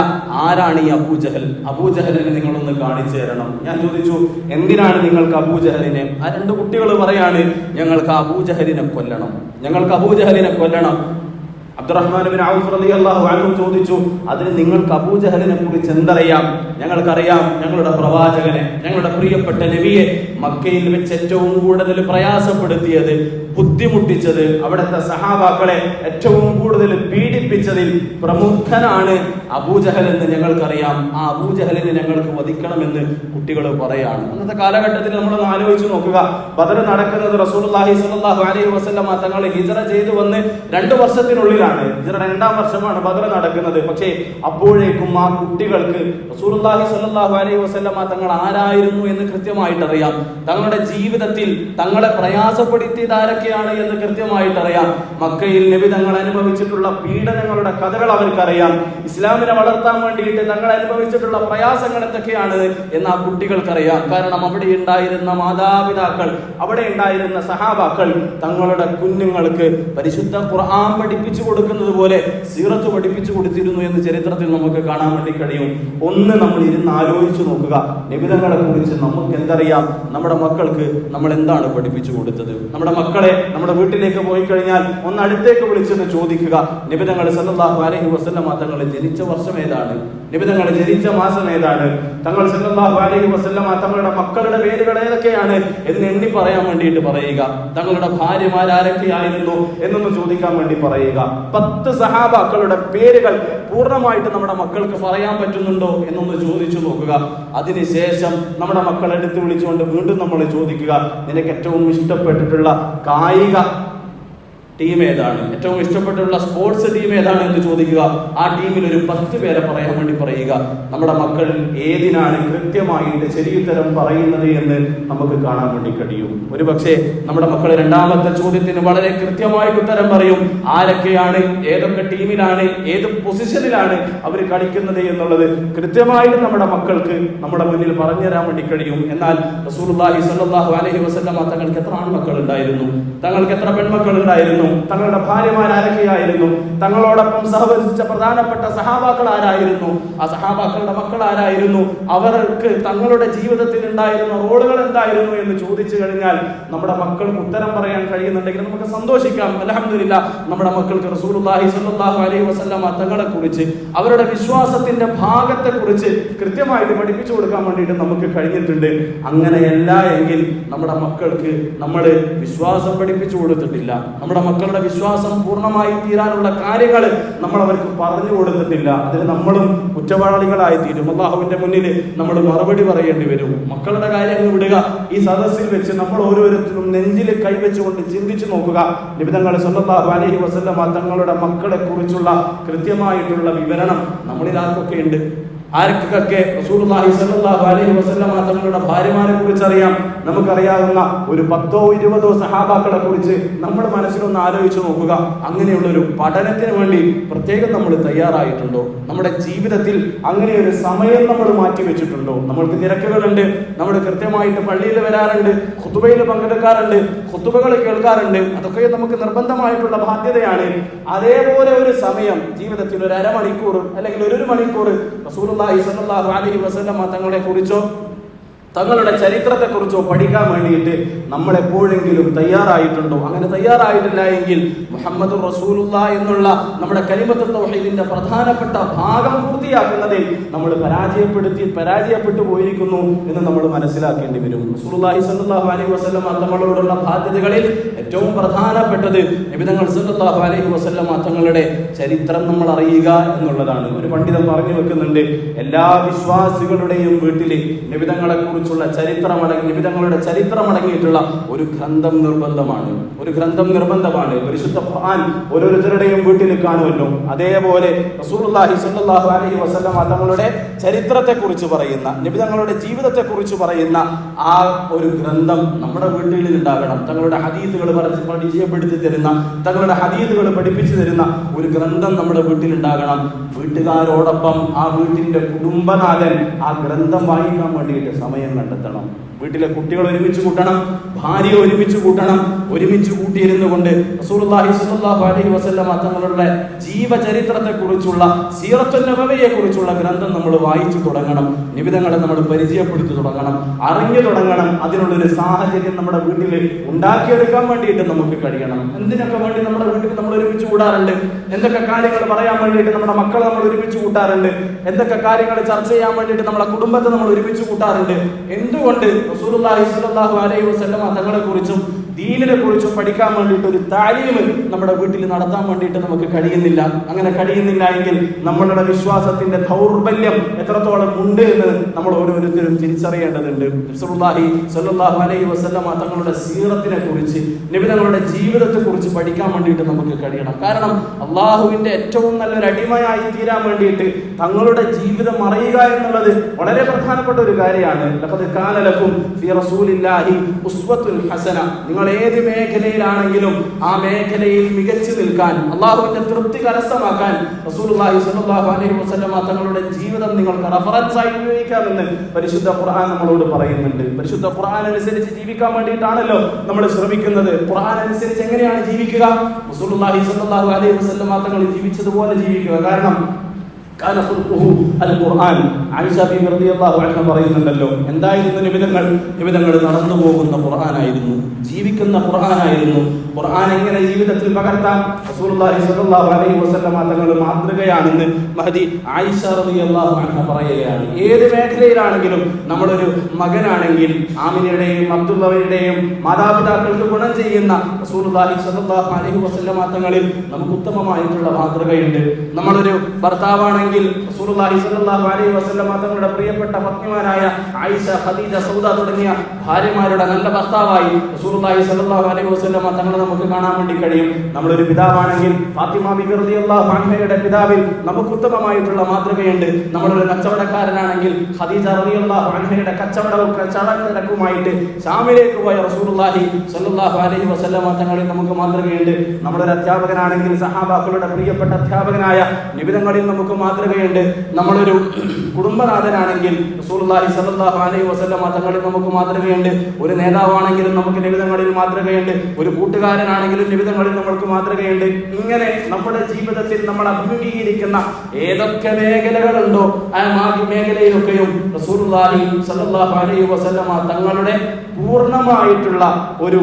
ആരാണ് ഈ അബൂജഹൽ? അബൂജഹലിനെ നിങ്ങളൊന്ന് കാണിച്ചു തരണം. ഞാൻ ചോദിച്ചു, എന്തിനാണ് നിങ്ങൾക്ക് അബൂജഹലിനെ? ആ രണ്ട് കുട്ടികൾ പറയാണ്, ഞങ്ങൾക്ക് അബൂജഹലിനെ കൊല്ലണം. അബ്ദുറഹ്മാൻ ബിൻ ഔഫ് റളിയല്ലാഹു അൻഹു ചോദിച്ചു, അതിന് നിങ്ങൾക്ക് അബൂജഹലിനെ കുറിച്ച് എന്തറിയാം? ഞങ്ങൾക്കറിയാം ഞങ്ങളുടെ പ്രവാചകനെ, ഞങ്ങളുടെ പ്രിയപ്പെട്ട നബിയെ മക്കയിൽ വെച്ച് ഏറ്റവും കൂടുതൽ പ്രയാസപ്പെടുത്തിയത്, ബുദ്ധിമുട്ടിച്ചത്, അവിടുത്തെ സഹാബാക്കളെ ഏറ്റവും കൂടുതൽ പീഡിപ്പിച്ചതിൽ പ്രമുഖനാണ് അബൂജഹൽ എന്ന് ഞങ്ങൾക്കറിയാം. ആ അബൂജഹലിനെ ഞങ്ങൾക്ക് വധിക്കണമെന്ന് കുട്ടികൾ പറയാണ്. അന്നത്തെ കാലഘട്ടത്തിൽ നമ്മളൊന്ന് ആലോചിച്ച് നോക്കുക. ബദർ നടക്കുന്നത് റസൂലുള്ളാഹി സ്വല്ലല്ലാഹു അലൈഹി വസല്ലം തങ്ങൾ ഹിജ്റ ചെയ്തു വന്ന് 2 വർഷത്തിനുള്ളിലാണ്. ഹിജ്റ 2-ാം വർഷമാണ് ബദർ നടക്കുന്നത്. പക്ഷേ അപ്പോഴേക്കും ആ കുട്ടികൾക്ക് റസൂലുള്ളാഹി സ്വല്ലല്ലാഹു അലൈഹി വസല്ലം തങ്ങൾ ആരായിരുന്നു എന്ന് കൃത്യമായിട്ട് അറിയാം. തങ്ങളുടെ ജീവിതത്തിൽ തങ്ങളെ പ്രയാസപ്പെടുത്തിയത് ആരൊക്കെയാണ് എന്ന് കൃത്യമായിട്ട് അറിയാം. മക്കയിൽ നബി തങ്ങൾ അനുഭവിച്ചിട്ടുള്ള പീഡനങ്ങളുടെ കഥകൾ അവർക്കറിയാം. ഇസ്ലാമിനെ വളർത്താൻ വേണ്ടിയിട്ട് തങ്ങൾ അനുഭവിച്ചിട്ടുള്ള പ്രയാസങ്ങൾ എന്തൊക്കെയാണ് എന്ന് ആ കുട്ടികൾക്കറിയാം. കാരണം അവിടെ ഉണ്ടായിരുന്ന മാതാപിതാക്കൾ, അവിടെ ഉണ്ടായിരുന്ന സഹാബാക്കൾ തങ്ങളുടെ കുഞ്ഞുങ്ങൾക്ക് പരിശുദ്ധ ഖുർആൻ പഠിപ്പിച്ചു കൊടുക്കുന്നത് പോലെ സീറത്ത് പഠിപ്പിച്ചു കൊടുത്തിരുന്നു എന്ന് ചരിത്രത്തിൽ നമുക്ക് കാണാൻ വേണ്ടി കഴിയും. ഒന്ന് നമ്മൾ ഇരുന്ന് ആലോചിച്ചു നോക്കുക. നബിതങ്ങളെ കുറിച്ച് നമുക്ക് എന്തറിയാം? നമ്മുടെ മക്കൾക്ക് നമ്മൾ എന്താണ് പഠിപ്പിച്ചു കൊടുത്തത്? നമ്മുടെ മക്കളെ നമ്മുടെ വീട്ടിലേക്ക് പോയി കഴിഞ്ഞാൽ ഒന്ന് അടുത്തേക്ക് വിളിച്ചെന്ന് ചോദിക്കുക, നബിതങ്ങൾ സല്ലല്ലാഹു അലൈഹി വസല്ലം തങ്ങൾ ജനിച്ച വർഷം ഏതാണ്? നബിതങ്ങൾ ജനിച്ച മാസം ഏതാണ്? തങ്ങൾ സല്ലല്ലാഹു അലൈഹി വസല്ലം തങ്ങളുടെ മക്കളുടെ പേരുകൾ ഏതൊക്കെയാണ് എന്ന് എണ്ണി പറയാൻ വേണ്ടിയിട്ട് പറയുക. തങ്ങളുടെ ഭാര്യമാരാരൊക്കെയായിരുന്നു എന്നൊന്ന് ചോദിക്കാൻ വേണ്ടി പറയുക. 10 സഹാബാക്കളുടെ പേരുകൾ പൂർണ്ണമായിട്ട് നമ്മുടെ മക്കൾക്ക് പറയാൻ പറ്റുന്നുണ്ടോ എന്നൊന്ന് ചോദിച്ചു നോക്കുക. അതിനുശേഷം നമ്മുടെ മക്കളെ എടുത്ത് വിളിച്ചുകൊണ്ട് വീണ്ടും നമ്മൾ ചോദിക്കുക, നിനക്ക് ഏറ്റവും ഇഷ്ടപ്പെട്ടിട്ടുള്ള കായിക ടീം ഏതാണ്? ഏറ്റവും ഇഷ്ടപ്പെട്ടുള്ള സ്പോർട്സ് ടീം ഏതാണ് എന്ന് ചോദിക്കുക. ആ ടീമിൽ ഒരു 10 പേരെ പറയാൻ വേണ്ടി പറയുക. നമ്മുടെ മക്കൾ ഏതിനാണ് കൃത്യമായിട്ട് ശരിയുത്തരം പറയുന്നത് എന്ന് നമുക്ക് കാണാൻ വേണ്ടി കഴിയും. ഒരു പക്ഷേ നമ്മുടെ മക്കൾ 2ാമത്തെ ചോദ്യത്തിന് വളരെ കൃത്യമായിട്ട് ഉത്തരം പറയും. ആരൊക്കെയാണ്, ഏതൊക്കെ ടീമിലാണ്, ഏത് പൊസിഷനിലാണ് അവർ കളിക്കുന്നത് എന്നുള്ളത് കൃത്യമായിട്ട് നമ്മുടെ മക്കൾക്ക് നമ്മുടെ മുന്നിൽ പറഞ്ഞു തരാൻ വേണ്ടി കഴിയും. എന്നാൽ റസൂലുള്ളാഹി സ്വല്ലല്ലാഹു അലൈഹി വസല്ലം തങ്ങൾക്ക് എത്ര ആൺമക്കൾ ഉണ്ടായിരുന്നു? തങ്ങൾക്ക് എത്ര പെൺമക്കൾ ഉണ്ടായിരുന്നു? തങ്ങളുടെ ഭാര്യമാർ ആരൊക്കെയായിരുന്നു? തങ്ങളോടൊപ്പം സഹവസിച്ച പ്രധാനപ്പെട്ട സഹാബാക്കൾ ആരായിരുന്നു? ആ സഹാബാക്കളുടെ മക്കൾ ആരായിരുന്നു? അവർക്ക് തങ്ങളുടെ ജീവിതത്തിൽ ഉണ്ടായിരുന്ന റോളുകൾ എന്തായിരുന്നു എന്ന് ചോദിച്ചു കഴിഞ്ഞാൽ നമ്മുടെ മക്കൾക്ക് ഉത്തരം പറയാൻ കഴിയുന്നുണ്ടെങ്കിൽ നമുക്ക് സന്തോഷിക്കാം. അൽഹംദുലില്ലാഹ്, നമ്മുടെ മക്കൾക്ക് റസൂലുള്ളാഹി സ്വല്ലല്ലാഹു അലൈഹി വസല്ലം തങ്ങളെ കുറിച്ച്, അവരുടെ വിശ്വാസത്തിന്റെ ഭാഗത്തെ കുറിച്ച് കൃത്യമായിട്ട് പഠിപ്പിച്ചു കൊടുക്കാൻ വേണ്ടിയിട്ട് നമുക്ക് കഴിഞ്ഞിട്ടുണ്ട്. അങ്ങനെയല്ല എങ്കിൽ നമ്മുടെ മക്കൾക്ക് നമ്മൾ വിശ്വാസം പഠിപ്പിച്ചു കൊടുത്തിട്ടില്ല. നമ്മുടെ മക്കളുടെ വിശ്വാസം പൂർണ്ണമായി തീരാനുള്ള കാര്യങ്ങൾ നമ്മൾ അവർക്ക് പറഞ്ഞു കൊടുത്തിട്ടില്ല. അതിന് നമ്മളും കുറ്റവാളികളായി തീരും. അല്ലാഹുവിന്റെ മുന്നിൽ നമ്മൾ മറുപടി പറയേണ്ടി വരും. മക്കളുടെ കാര്യങ്ങൾ വിടുക. ഈ സദസ്സിൽ വെച്ച് നമ്മൾ ഓരോരുത്തരും നെഞ്ചിൽ കൈവച്ചുകൊണ്ട് ചിന്തിച്ചു നോക്കുക. നബി തങ്ങൾ സല്ലല്ലാഹു അലൈഹി വസല്ലം തങ്ങളുടെ മക്കളെ കുറിച്ചുള്ള കൃത്യമായിട്ടുള്ള വിവരണം നമ്മളിൽ ആർക്കൊക്കെ ഉണ്ട്? ആർക്കൊക്കെ റസൂലുള്ളാഹി സ്വല്ലല്ലാഹു അലൈഹി വസല്ലം തങ്ങളുടെ ഭാര്യമാരെ കുറിച്ച് അറിയാം? നമുക്കറിയാവുന്ന ഒരു 10-20 സഹാബാക്കളെ കുറിച്ച് നമ്മൾ മനസ്സിലൊന്ന് ആലോചിച്ച് നോക്കുക. അങ്ങനെയുള്ള ഒരു പഠനത്തിന് വേണ്ടി പ്രത്യേകം നമ്മൾ തയ്യാറായിട്ടുണ്ടോ? നമ്മുടെ ജീവിതത്തിൽ അങ്ങനെ ഒരു സമയം നമ്മൾ മാറ്റി വെച്ചിട്ടുണ്ടോ? നമ്മൾക്ക് തിരക്കുകളുണ്ട്, നമ്മൾ കൃത്യമായിട്ട് പള്ളിയിൽ വരാറുണ്ട്, ഖുതുബയിൽ പങ്കെടുക്കാറുണ്ട്, ഖുതുബകൾ കേൾക്കാറുണ്ട്. അതൊക്കെ നമുക്ക് നിർബന്ധമായിട്ടുള്ള ബാധ്യതയാണ്. അതേപോലെ ഒരു സമയം ജീവിതത്തിൽ ഒരു അരമണിക്കൂർ അല്ലെങ്കിൽ 1 മണിക്കൂർ റസൂലുള്ളാഹി സ്വല്ലല്ലാഹു അലൈഹി വസല്ലം തങ്ങളെ കുറിച്ചോ തങ്ങളുടെ ചരിത്രത്തെക്കുറിച്ചോ പഠിക്കാൻ വേണ്ടിയിട്ട് നമ്മൾ എപ്പോഴെങ്കിലും തയ്യാറായിട്ടുണ്ടോ? അങ്ങനെ തയ്യാറായിട്ടില്ല എങ്കിൽ മുഹമ്മദുർ റസൂലുള്ളാഹി എന്നുള്ള നമ്മുടെ കലിമത്തുൽ തൗഹീദിന്റെ പ്രധാനപ്പെട്ട ഭാഗം പൂർത്തിയാക്കുന്നതിൽ നമ്മൾ പരാജയപ്പെട്ടു പോയിരിക്കുന്നു എന്ന് നമ്മൾ മനസ്സിലാക്കേണ്ടി വരും. റസൂലുള്ളാഹി സ്വല്ലല്ലാഹു അലൈഹി വസല്ലം തങ്ങളോടുള്ള ബാധ്യതകളിൽ ഏറ്റവും പ്രധാനപ്പെട്ടത് നബി തങ്ങൾ സല്ലല്ലാഹു അലൈഹി വസല്ലം തങ്ങളുടെ ചരിത്രം നമ്മൾ അറിയുക എന്നുള്ളതാണ്. ഒരു പണ്ഡിതൻ പറഞ്ഞു വെക്കുന്നുണ്ട്, എല്ലാ വിശ്വാസികളുടെയും വീട്ടിൽ നബി തങ്ങളെ കുറിച്ചുള്ള നിബിധങ്ങളുടെ ചരിത്രം അടങ്ങിയിട്ടുള്ള ഒരു ഗ്രന്ഥം നിർബന്ധമാണ്. പരിശുദ്ധ ഖുർആൻ ഓരോരുത്തരുടെയും വീട്ടിൽ കാണുമല്ലോ. അതേപോലെ റസൂലുള്ളാഹി സ്വല്ലല്ലാഹു അലൈഹി വസല്ലം തങ്ങളുടെ ചരിത്രത്തെ കുറിച്ച് പറയുന്ന, നിബിധങ്ങളുടെ ജീവിതത്തെ കുറിച്ച് പറയുന്ന ആ ഒരു ഗ്രന്ഥം നമ്മുടെ വീടുകളിൽ ഉണ്ടാകണം. തങ്ങളുടെ ഹദീസുകൾ പരിചയപ്പെടുത്തി തരുന്ന, തങ്ങളുടെ ഹദീസുകൾ പഠിപ്പിച്ചു തരുന്ന ഒരു ഗ്രന്ഥം നമ്മുടെ വീട്ടിൽ ഉണ്ടാകണം. വീട്ടുകാരോടൊപ്പം ആ വീട്ടിന്റെ കുടുംബനാഥൻ ആ ഗ്രന്ഥം വായിക്കാൻ വേണ്ടിയിട്ട് സമയം സമയം കണ്ടെത്തണം. വീട്ടിലെ കുട്ടികൾ ഒരുമിച്ച് കൂട്ടണം, ഭാര്യ ഒരുമിച്ച് കൂട്ടണം. ഒരുമിച്ച് കൂട്ടിയിരുന്നു കൊണ്ട് റസൂലുള്ളാഹി സ്വല്ലല്ലാഹു അലൈഹി വസല്ലം തങ്ങളുടെ ജീവചരിത്രത്തെക്കുറിച്ചുള്ള സീറത്തുൻ നബവിയെക്കുറിച്ചുള്ള ഗ്രന്ഥം നമ്മൾ വായിച്ചു തുടങ്ങണം. നിബിധങ്ങളെ നമ്മൾ പരിചയപ്പെടുത്തി തുടങ്ങണം, അറിഞ്ഞു തുടങ്ങണം. അതിനുള്ളൊരു സാഹചര്യം നമ്മുടെ വീട്ടിൽ ഉണ്ടാക്കിയെടുക്കാൻ വേണ്ടിയിട്ട് നമുക്ക് കഴിയണം. എന്തിനൊക്കെ വേണ്ടി നമ്മുടെ വീട്ടിൽ നമ്മൾ ഒരുമിച്ച് കൂടാറുണ്ട്, എന്തൊക്കെ കാര്യങ്ങൾ പറയാൻ വേണ്ടിയിട്ട് നമ്മുടെ മക്കളെ നമ്മൾ ഒരുമിച്ച് കൂട്ടാറുണ്ട്, എന്തൊക്കെ കാര്യങ്ങൾ ചർച്ച ചെയ്യാൻ വേണ്ടിയിട്ട് നമ്മുടെ കുടുംബത്തെ നമ്മൾ ഒരുമിച്ച് കൂട്ടാറുണ്ട്. എന്തുകൊണ്ട് റസൂലുള്ളാഹി സ്വല്ലല്ലാഹു അലൈഹി വസല്ലം തങ്ങളെ കുറിച്ചും ദീനിനെ കുറിച്ചും പഠിക്കാൻ വേണ്ടിയിട്ട് ഒരു താലീമ് നമ്മുടെ വീട്ടിൽ നടത്താൻ വേണ്ടിയിട്ട് നമുക്ക് കഴിയുന്നില്ല? അങ്ങനെ കഴിയുന്നില്ല എങ്കിൽ നമ്മളുടെ വിശ്വാസത്തിന്റെ ദൗർബല്യം എത്രത്തോളം ഉണ്ട് എന്ന് നമ്മൾ ഓരോരുത്തരും തിരിച്ചറിയേണ്ടതുണ്ട്. റസൂലുള്ളാഹി സ്വല്ലല്ലാഹു അലൈഹി വസല്ലം തങ്ങളുടെ സീറത്തിനെ കുറിച്ച്, നബി തങ്ങളുടെ ജീവിതത്തെ കുറിച്ച് പഠിക്കാൻ വേണ്ടിയിട്ട് നമുക്ക് കഴിയണം. കാരണം അള്ളാഹുവിന്റെ ഏറ്റവും നല്ലൊരു അടിമയായി തീരാൻ വേണ്ടിയിട്ട് തങ്ങളുടെ ജീവിതം അറിയുക എന്നുള്ളത് വളരെ പ്രധാനപ്പെട്ട ഒരു കാര്യമാണ്. ലഖദ് കാന ലക്കും ഫീ റസൂലില്ലാഹി ഉസ്വത്തുൻ ഹസന. നിങ്ങൾ ഏത് മേഖലയിലാണെങ്കിലും ആ മേഖലയിൽ മികച്ചു നിൽക്കാൻ, അള്ളാഹുവിന്റെ തൃപ്തി കരസ്ഥമാക്കാൻ റസൂലുള്ളാഹി സ്വല്ലല്ലാഹു അലൈഹി വസല്ലം തങ്ങളുടെ ജീവിതം നിങ്ങൾക്ക് റഫറൻസ് ആയി ഉപയോഗിക്കാമെന്ന് പരിശുദ്ധ ഖുർആൻ നമ്മളോട് പറയുന്നുണ്ട്. പരിശുദ്ധ ഖുർആൻ അനുസരിച്ച് ജീവിക്കാൻ വേണ്ടിയിട്ടാണല്ലോ നമ്മൾ ശ്രമിക്കുന്നത്. ഖുർആൻ അനുസരിച്ച് എങ്ങനെയാണ് ജീവിക്കുക? റസൂലുള്ളാഹി സ്വല്ലല്ലാഹു അലൈഹി വസല്ലം തങ്ങൾ ജീവിച്ചതുപോലെ ജീവിക്കുക. കാരണം ആയിഷ ബീവി റളിയല്ലാഹു അൻഹ പറയുന്നുണ്ടല്ലോ, എന്തായിരുന്നു നിബിധങ്ങൾ? നിബിധങ്ങൾ നടന്നു പോകുന്ന ഖുർആനായിരുന്നു, ജീവിക്കുന്ന ഖുർആനായിരുന്നു. ഖുർആൻ എങ്ങനെ ജീവിതത്തിൽ പകർത്താം? റസൂലുള്ളാഹി സ്വല്ലല്ലാഹു അലൈഹി വസല്ലം തങ്ങൾ മാതൃകയാണെന്ന് മഹദി ആയിഷ റളിയല്ലാഹു അൻഹ പറയുകയാണ്. ഏത് മേഖലയിലാണെങ്കിലും നമ്മളൊരു മകനാണെങ്കിൽ ആമിനയുടെയും അബ്ദുള്ളയുടെയും മാതാപിതാക്കൾക്ക് ഗുണം ചെയ്യുന്ന റസൂലുള്ളാഹി സ്വല്ലല്ലാഹു അലൈഹി വസല്ലം തങ്ങളിൽ നമുക്ക് ഉത്തമമായിട്ടുള്ള മാതൃകയുണ്ട്. നമ്മളൊരു ഭർത്താവാണെങ്കിൽ റസൂലുള്ളാഹി സ്വല്ലല്ലാഹു അലൈഹി വസല്ലം തങ്ങളുടെ പ്രിയപ്പെട്ട പത്നിമാരായ ആയിഷ, ഖദീജ, സൗദ തുടങ്ങിയ ഭാര്യമാരുടെ നല്ല ഭർത്താവായി റസൂലുള്ളാഹി സ്വല്ലല്ലാഹു അലൈഹി വസല്ലം തങ്ങളെ നമുക്ക് കാണാൻ വേണ്ടി കഴിയും. നമ്മളൊരു പിതാവാണെങ്കിൽ ഫാത്തിമ ബിബി റളിയല്ലാഹു അൻഹയുടെ പിതാവിൽ നമുക്ക് ഉത്തമമായിട്ടുള്ള മാതൃകയുണ്ട്. നമ്മളൊരു കച്ചവടക്കാരനാണെങ്കിൽ ഖദീജ റളിയല്ലാഹു അൻഹയുടെ കച്ചവടക്കുമായിട്ട് ശാമിലേക്ക് പോയ റസൂലുള്ളാഹി സ്വല്ലല്ലാഹു അലൈഹി വസല്ലം തങ്ങളിൽ നമുക്ക് മാതൃകയുണ്ട്. നമ്മളൊരു അധ്യാപകനാണെങ്കിൽ സഹാബാക്കളുടെ പ്രിയപ്പെട്ട അധ്യാപകനായ നിബിധങ്ങളിൽ നമുക്ക് മാതൃകയുണ്ട്. നമ്മളൊരു കുടുംബനാഥനാണെങ്കിൽ റസൂലുള്ളാഹി സ്വല്ലല്ലാഹു അലൈഹി വസല്ലം തങ്ങളിൽ നമുക്ക് മാതൃകയുണ്ട്. ഒരു നേതാവാണെങ്കിലും നമുക്ക് നിബിധങ്ങളിൽ മാതൃകയുണ്ട്. ഒരു കൂട്ടുകാരനാണെങ്കിലും നിബിധങ്ങളിൽ നമ്മൾക്ക് മാതൃകയുണ്ട്. ഇങ്ങനെ നമ്മുടെ ജീവിതത്തിൽ നമ്മൾ അഭിമുഖീകരിക്കുന്ന ഏതൊക്കെ മേഖലകളുണ്ടോ ആ മേഖലയിലൊക്കെയും റസൂലുള്ളാഹി സ്വല്ലല്ലാഹു അലൈഹി വസല്ലം തങ്ങളുടെ പൂർണ്ണമായിട്ടുള്ള ഒരു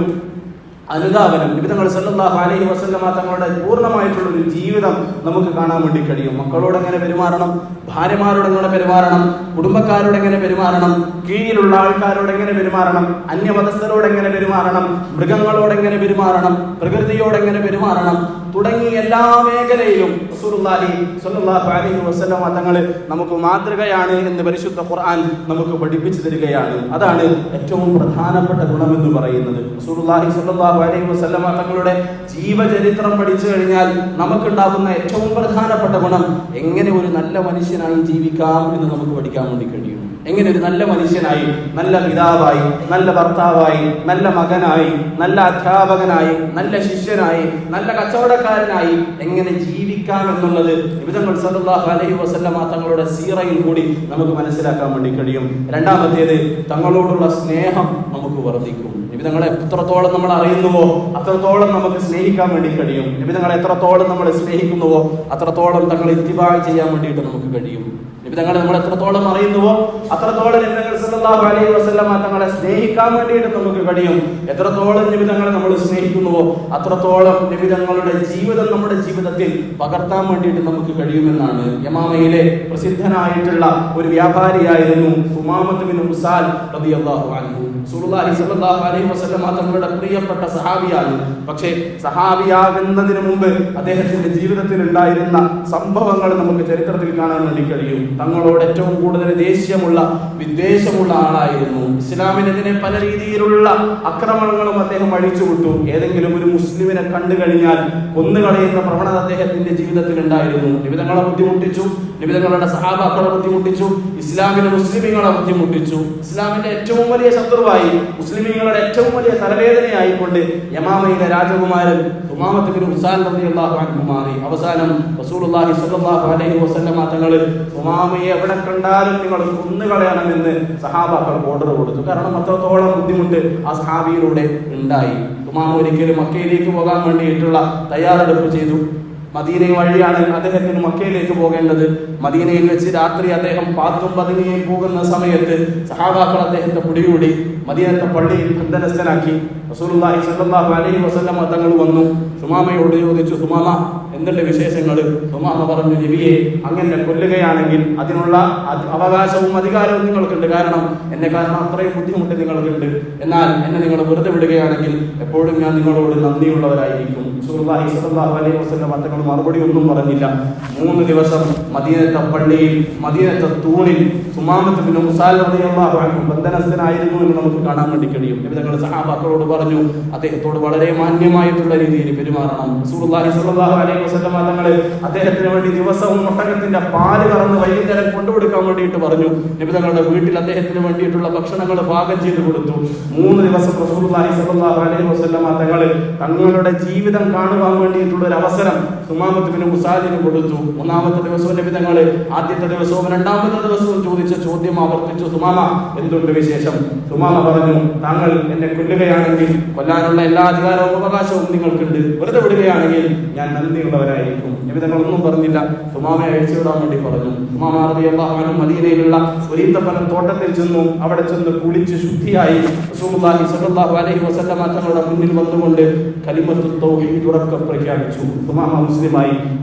അനുധാവനം, നിബിധങ്ങൾ സല്ലല്ലാഹു അലൈഹി വസല്ലം തങ്ങളുടെ പൂർണ്ണമായിട്ടുള്ള ഒരു ജീവിതം നമുക്ക് കാണാൻ വേണ്ടി കഴിയും. മക്കളോട് എങ്ങനെ പെരുമാറണം, ഭാര്യമാരോട് എങ്ങനെ പെരുമാറണം, കുടുംബക്കാരോട് എങ്ങനെ പെരുമാറണം, കീഴിലുള്ള ആൾക്കാരോട് എങ്ങനെ പെരുമാറണം, അന്യമതസ്ഥരോട് എങ്ങനെ പെരുമാറണം, മൃഗങ്ങളോട് എങ്ങനെ പെരുമാറണം, പ്രകൃതിയോട് എങ്ങനെ പെരുമാറണം തുടങ്ങി എല്ലാ മേഖലയിലും റസൂലുള്ളാഹി സ്വല്ലല്ലാഹു അലൈഹി വസല്ലം തങ്ങൾ നമുക്ക് മാതൃകയാണ് എന്ന് പരിശുദ്ധ ഖുർആൻ നമുക്ക് പഠിപ്പിച്ചു തരികയാണ്. അതാണ് ഏറ്റവും പ്രധാനപ്പെട്ട ഗുണമെന്ന് പറയുന്നത്. റസൂലുള്ളാഹി സ്വല്ലല്ലാഹു അലൈഹി വസല്ലം തങ്ങളുടെ ജീവചരിത്രം പഠിച്ചു കഴിഞ്ഞാൽ നമുക്കുണ്ടാകുന്ന ഏറ്റവും പ്രധാനപ്പെട്ട ഗുണം എങ്ങനെ ഒരു നല്ല മനുഷ്യനായി ജീവിക്കാം എന്ന് നമുക്ക് പഠിക്കാൻ വേണ്ടി കഴിയും. എങ്ങനെ ഒരു നല്ല മനുഷ്യനായി, നല്ല പിതാവായി, നല്ല ഭർത്താവായി, നല്ല മകനായി, നല്ല അധ്യാപകനായി, നല്ല ശിഷ്യനായി, നല്ല കച്ചവടക്കാരനായി എങ്ങനെ ജീവിക്കാം എന്നുള്ളത് നബിതങ്ങൾ സല്ലല്ലാഹു അലൈഹി വസല്ലം തങ്ങളുടെ സീറയിൽ കൂടി നമുക്ക് മനസ്സിലാക്കാൻ വേണ്ടി കഴിയും. രണ്ടാമത്തേത്, തങ്ങളോടുള്ള സ്നേഹം നമുക്ക് വർദ്ധിക്കും. നബിതങ്ങളെ എത്രത്തോളം നമ്മൾ അറിയുന്നുവോ അത്രത്തോളം നമുക്ക് സ്നേഹിക്കാൻ വേണ്ടി കഴിയും. നബിതങ്ങളെ എത്രത്തോളം നമ്മൾ സ്നേഹിക്കുന്നുവോ അത്രത്തോളം തങ്ങളെ ഇത്തിബാ ചെയ്യാൻ വേണ്ടിയിട്ട് നമുക്ക് കഴിയും. നബിതങ്ങളെ നമ്മൾ എത്രത്തോളം അറിയുന്നുവോ അത്രത്തോളം നബിതങ്ങൾ സല്ലല്ലാഹു അലൈഹി വസല്ലം തങ്ങളെ സ്നേഹിക്കാൻ വേണ്ടിയിട്ട് നമുക്ക് കഴിയും. എത്രത്തോളം നബിതങ്ങളെ നമ്മൾ സ്നേഹിക്കുന്നുവോ അത്രത്തോളം നബിതങ്ങളുടെ ജീവിതം നമ്മുടെ ജീവിതത്തിൽ പകർത്താൻ വേണ്ടിയിട്ട് നമുക്ക് കഴിയുമെന്നാണ്. യമാമയിലെ പ്രസിദ്ധനായിട്ടുള്ള ഒരു വ്യാപാരിയായിരുന്നു സുമാമത്ത് ബിൻ ഉസാൽ റളിയല്ലാഹു അൻഹു. റസൂലുള്ളാഹി സ്വല്ലല്ലാഹു അലൈഹി വസല്ലം തങ്ങളുടെ പ്രിയപ്പെട്ട സഹാബിയാണ്. പക്ഷേ സഹാബിയാകുന്നതിന് മുമ്പ് അദ്ദേഹത്തിന്റെ ജീവിതത്തിൽ ഉണ്ടായിരുന്ന സംഭവങ്ങൾ നമുക്ക് ചരിത്രത്തിൽ കാണാൻ വേണ്ടി കഴിയും. തങ്ങളോട് ഏറ്റവും കൂടുതൽ ദേഷ്യമുള്ള, വിദ്വേഷമുള്ള ആളായിരുന്നു. ഇസ്ലാമിനെതിരെ പല രീതിയിലുള്ള ആക്രമണങ്ങളും അദ്ദേഹം അഴിച്ചുവിട്ടു. ഏതെങ്കിലും ഒരു മുസ്ലിമിനെ കണ്ടു കഴിഞ്ഞാൽ കൊന്നുകളയുന്ന പ്രവണത അദ്ദേഹത്തിന്റെ ജീവിതത്തിൽ ഉണ്ടായിരുന്നു. നബി തങ്ങളെ ബുദ്ധിമുട്ടിച്ചു, നബി തങ്ങളുടെ സഹാബാക്കളെ ബുദ്ധിമുട്ടിച്ചു, ഇസ്ലാമിലെ മുസ്ലിമീങ്ങളെ ബുദ്ധിമുട്ടിച്ചു. ഇസ്ലാമിന്റെ ഏറ്റവും വലിയ ശത്രുവായി, മുസ്ലിമീങ്ങളുടെ ഏറ്റവും വലിയ തലവേദനയായിക്കൊണ്ട് യമാമയിലെ രാജകുമാരൻ സുമാമത്ത് ബിൻ ഉസാൽ റളിയല്ലാഹു അൻഹു മാറി. അവസാനം റസൂലുള്ളാഹി സ്വല്ലല്ലാഹു അലൈഹി വസല്ലമ തങ്ങൾ സുമാമയെ എവിടെ കണ്ടാലും നിങ്ങൾ കൊന്നുകളയണമെന്ന് സഹാബാക്കൾ ഓർഡർ കൊടുത്തു. കാരണം അത്രത്തോളം ബുദ്ധിമുട്ട് ആ സഹാബിയിലൂടെ ഉണ്ടായി. സുമാമ ഒരിക്കലും മക്കയിലേക്ക് പോകാൻ വേണ്ടിയിട്ടുള്ള തയ്യാറെടുപ്പ് ചെയ്തു. മദീന വഴിയാണ് അദ്ദേഹത്തിന് മക്കയിലേക്ക് പോകേണ്ടത്. മദീനയിൽ വെച്ച് രാത്രി അദ്ദേഹം പാത്തും പതുങ്ങിയും പോകുന്ന സമയത്ത് സഹാബാക്കൾ അദ്ദേഹത്തെ പിടികൂടി മദീനത്തെ പള്ളിയിൽ ബന്ധനസ്ഥനാക്കി. റസൂലുള്ളാഹി സ്വല്ലല്ലാഹു അലൈഹി വസല്ലമ തങ്ങൾ വന്നു, സുമാമയോട് ചോദിച്ചു, സുമാമ എന്തുണ്ട് വിശേഷങ്ങൾ? സുമാമ പറഞ്ഞു, നബിയെ, അങ്ങനെ കൊല്ലുകയാണെങ്കിൽ അതിനുള്ള അവകാശവും അധികാരവും നിങ്ങൾക്കുണ്ട്. കാരണം അത്രയും ബുദ്ധിമുട്ട് നിങ്ങൾക്കുണ്ട്. എന്നാൽ എന്നെ നിങ്ങൾ വെറുതെ വിടുകയാണെങ്കിൽ എപ്പോഴും ഞാൻ നിങ്ങളോട് നന്ദിയുള്ളവരായിരിക്കും. റസൂലുള്ളാഹി സ്വല്ലല്ലാഹു അലൈഹി വസല്ലമ തങ്ങൾ മറുപടി ഒന്നും പറഞ്ഞില്ല. 3 ദിവസം മദീനത്തെ പള്ളിയിൽ, മദീനത്തെ തൂണിൽ സുമാമത്ത് ബിൻ ഉസാൽ റളിയല്ലാഹു അൻഹു ബന്ധനസ്ഥനായിരുന്നു എന്ന് നമുക്ക് കാണാൻ വേണ്ടി കഴിയും. നബി തങ്ങൾ സഹാബാക്കളോട് പറഞ്ഞു, അദ്ദേഹത്തോട് വളരെ മാന്യമായിട്ടുള്ള രീതിയിൽ പെരുമാറണം. റസൂലുള്ളാഹി സ്വല്ലല്ലാഹു അലൈഹി വസല്ലമ തങ്ങൾ അദ്ദേഹത്തിന് വേണ്ടി ദിവസവും ഒട്ടകത്തിന്റെ പാല് കറന്ന് വൈകുന്നേരം കൊണ്ടുകൊടുക്കാൻ വേണ്ടിയിട്ട് പറഞ്ഞു. നബി തങ്ങളുടെ വീട്ടിൽ അദ്ദേഹത്തിന് വേണ്ടിയിട്ടുള്ള ഭക്ഷണങ്ങൾ പാകം ചെയ്ത് കൊടുത്തു. 3 ദിവസം റസൂലുള്ളാഹി സ്വല്ലല്ലാഹു അലൈഹി വസല്ലമ തങ്ങൾ തങ്ങളുടെ ജീവിതം കാണുവാൻ വേണ്ടിയിട്ടുള്ള ഒരു അവസരം സുമാമത്ത് ബിൻ ഉസാലിന് കൊടുത്തു. 3ാമത്തെ ദിവസവും നബി തങ്ങൾ ആദ്യത്തെ ദിവസവും 2ാമത്തെ ദിവസവും ചോദിച്ച ചോദ്യം ആവർത്തിച്ചു, സുമാമ എന്തുണ്ട് വിശേഷം? സുമാമ പറഞ്ഞു, താങ്കൾ എന്നെ കൊല്ലുകയാണെങ്കിൽ കൊല്ലാനുള്ള എല്ലാ അധികാരവും അവകാശവും നിങ്ങൾക്കുണ്ട്. വെറുതെ വിടുകയാണെങ്കിൽ ഞാൻ നന്ദിയുള്ളവരായിരിക്കും. നബി തങ്ങൾ ഒന്നും പറഞ്ഞില്ല. സുമാമയെ അഴിച്ചുവിടാൻ വേണ്ടി പറഞ്ഞു. സുമാമ റളിയല്ലാഹു അൻഹു മദീനയിലുള്ള ഒരു ഈന്തപ്പഴം തോട്ടത്തിൽ ചെന്നു. അവിടെ ചെന്ന് കുളിച്ച് ശുദ്ധിയായി റസൂലുള്ളാഹി സ്വല്ലല്ലാഹു അലൈഹി വസല്ലമ തങ്ങളുടെ മുന്നിൽ വന്നുകൊണ്ട് കലിമത്തുൽ തൗഹീദ് ഉറക്കെ പ്രഖ്യാപിച്ചു. സുമാമ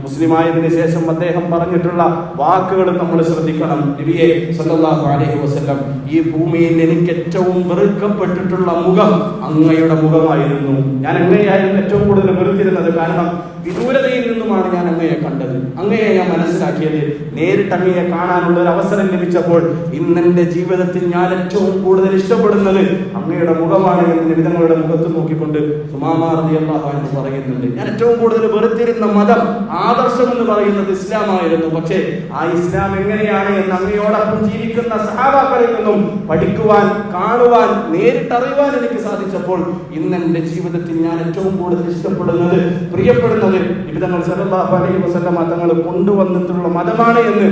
മുസ്ലിമായതിനു ശേഷം അദ്ദേഹം പറഞ്ഞിട്ടുള്ള വാക്കുകൾ നമ്മൾ ശ്രദ്ധിക്കണം. നബിയെ സ്വല്ലല്ലാഹു അലൈഹി വസല്ലം, ഈ ഭൂമിയിൽ എനിക്ക് ഏറ്റവും വെറുക്കപ്പെട്ടിട്ടുള്ള മുഖം അങ്ങയുടെ മുഖമായിരുന്നു. ഞാൻ അങ്ങനെയായിരുന്നു ഏറ്റവും കൂടുതൽ വെറുത്തിരുന്നത്. കാരണം വിദൂരതയിൽ നിന്നുമാണ് ഞാൻ അങ്ങയെ കണ്ടത്, അങ്ങയെ ഞാൻ മനസ്സിലാക്കിയത്. നേരിട്ട് അങ്ങയെ കാണാനുള്ള ഒരു അവസരം ലഭിച്ചപ്പോൾ ഇന്നെന്റെ ജീവിതത്തിൽ ഞാൻ ഏറ്റവും കൂടുതൽ ഇഷ്ടപ്പെടുന്നത് അങ്ങയുടെ മുഖമാണ് എന്ന് നബി തങ്ങളുടെ മുഖത്ത് നോക്കിക്കൊണ്ട് സുമാമ റളിയല്ലാഹു അൻഹു പറയുന്നുണ്ട്. ഞാൻ ഏറ്റവും കൂടുതൽ വെറുത്തിരുന്ന മതം, ആദർശം എന്ന് പറയുന്നത് ഇസ്ലാമായിരുന്നു. പക്ഷേ ആ ഇസ്ലാം എങ്ങനെയാണ് എന്ന് അങ്ങയോടൊപ്പം ജീവിക്കുന്ന സഹാബാക്കളിൽ നിന്നും പഠിക്കുവാൻ, കാണുവാൻ, നേരിട്ടറിയുവാൻ എനിക്ക് സാധിച്ചപ്പോൾ ഇന്നെന്റെ ജീവിതത്തിൽ ഞാൻ ഏറ്റവും കൂടുതൽ ഇഷ്ടപ്പെടുന്നത്, പ്രിയപ്പെടുന്നത് നബി തങ്ങൾ സല്ലല്ലാഹു അലൈഹി വസല്ലമ തങ്ങൾ കൊണ്ടുവന്നിട്ടുള്ള മതമാണ് എന്ന്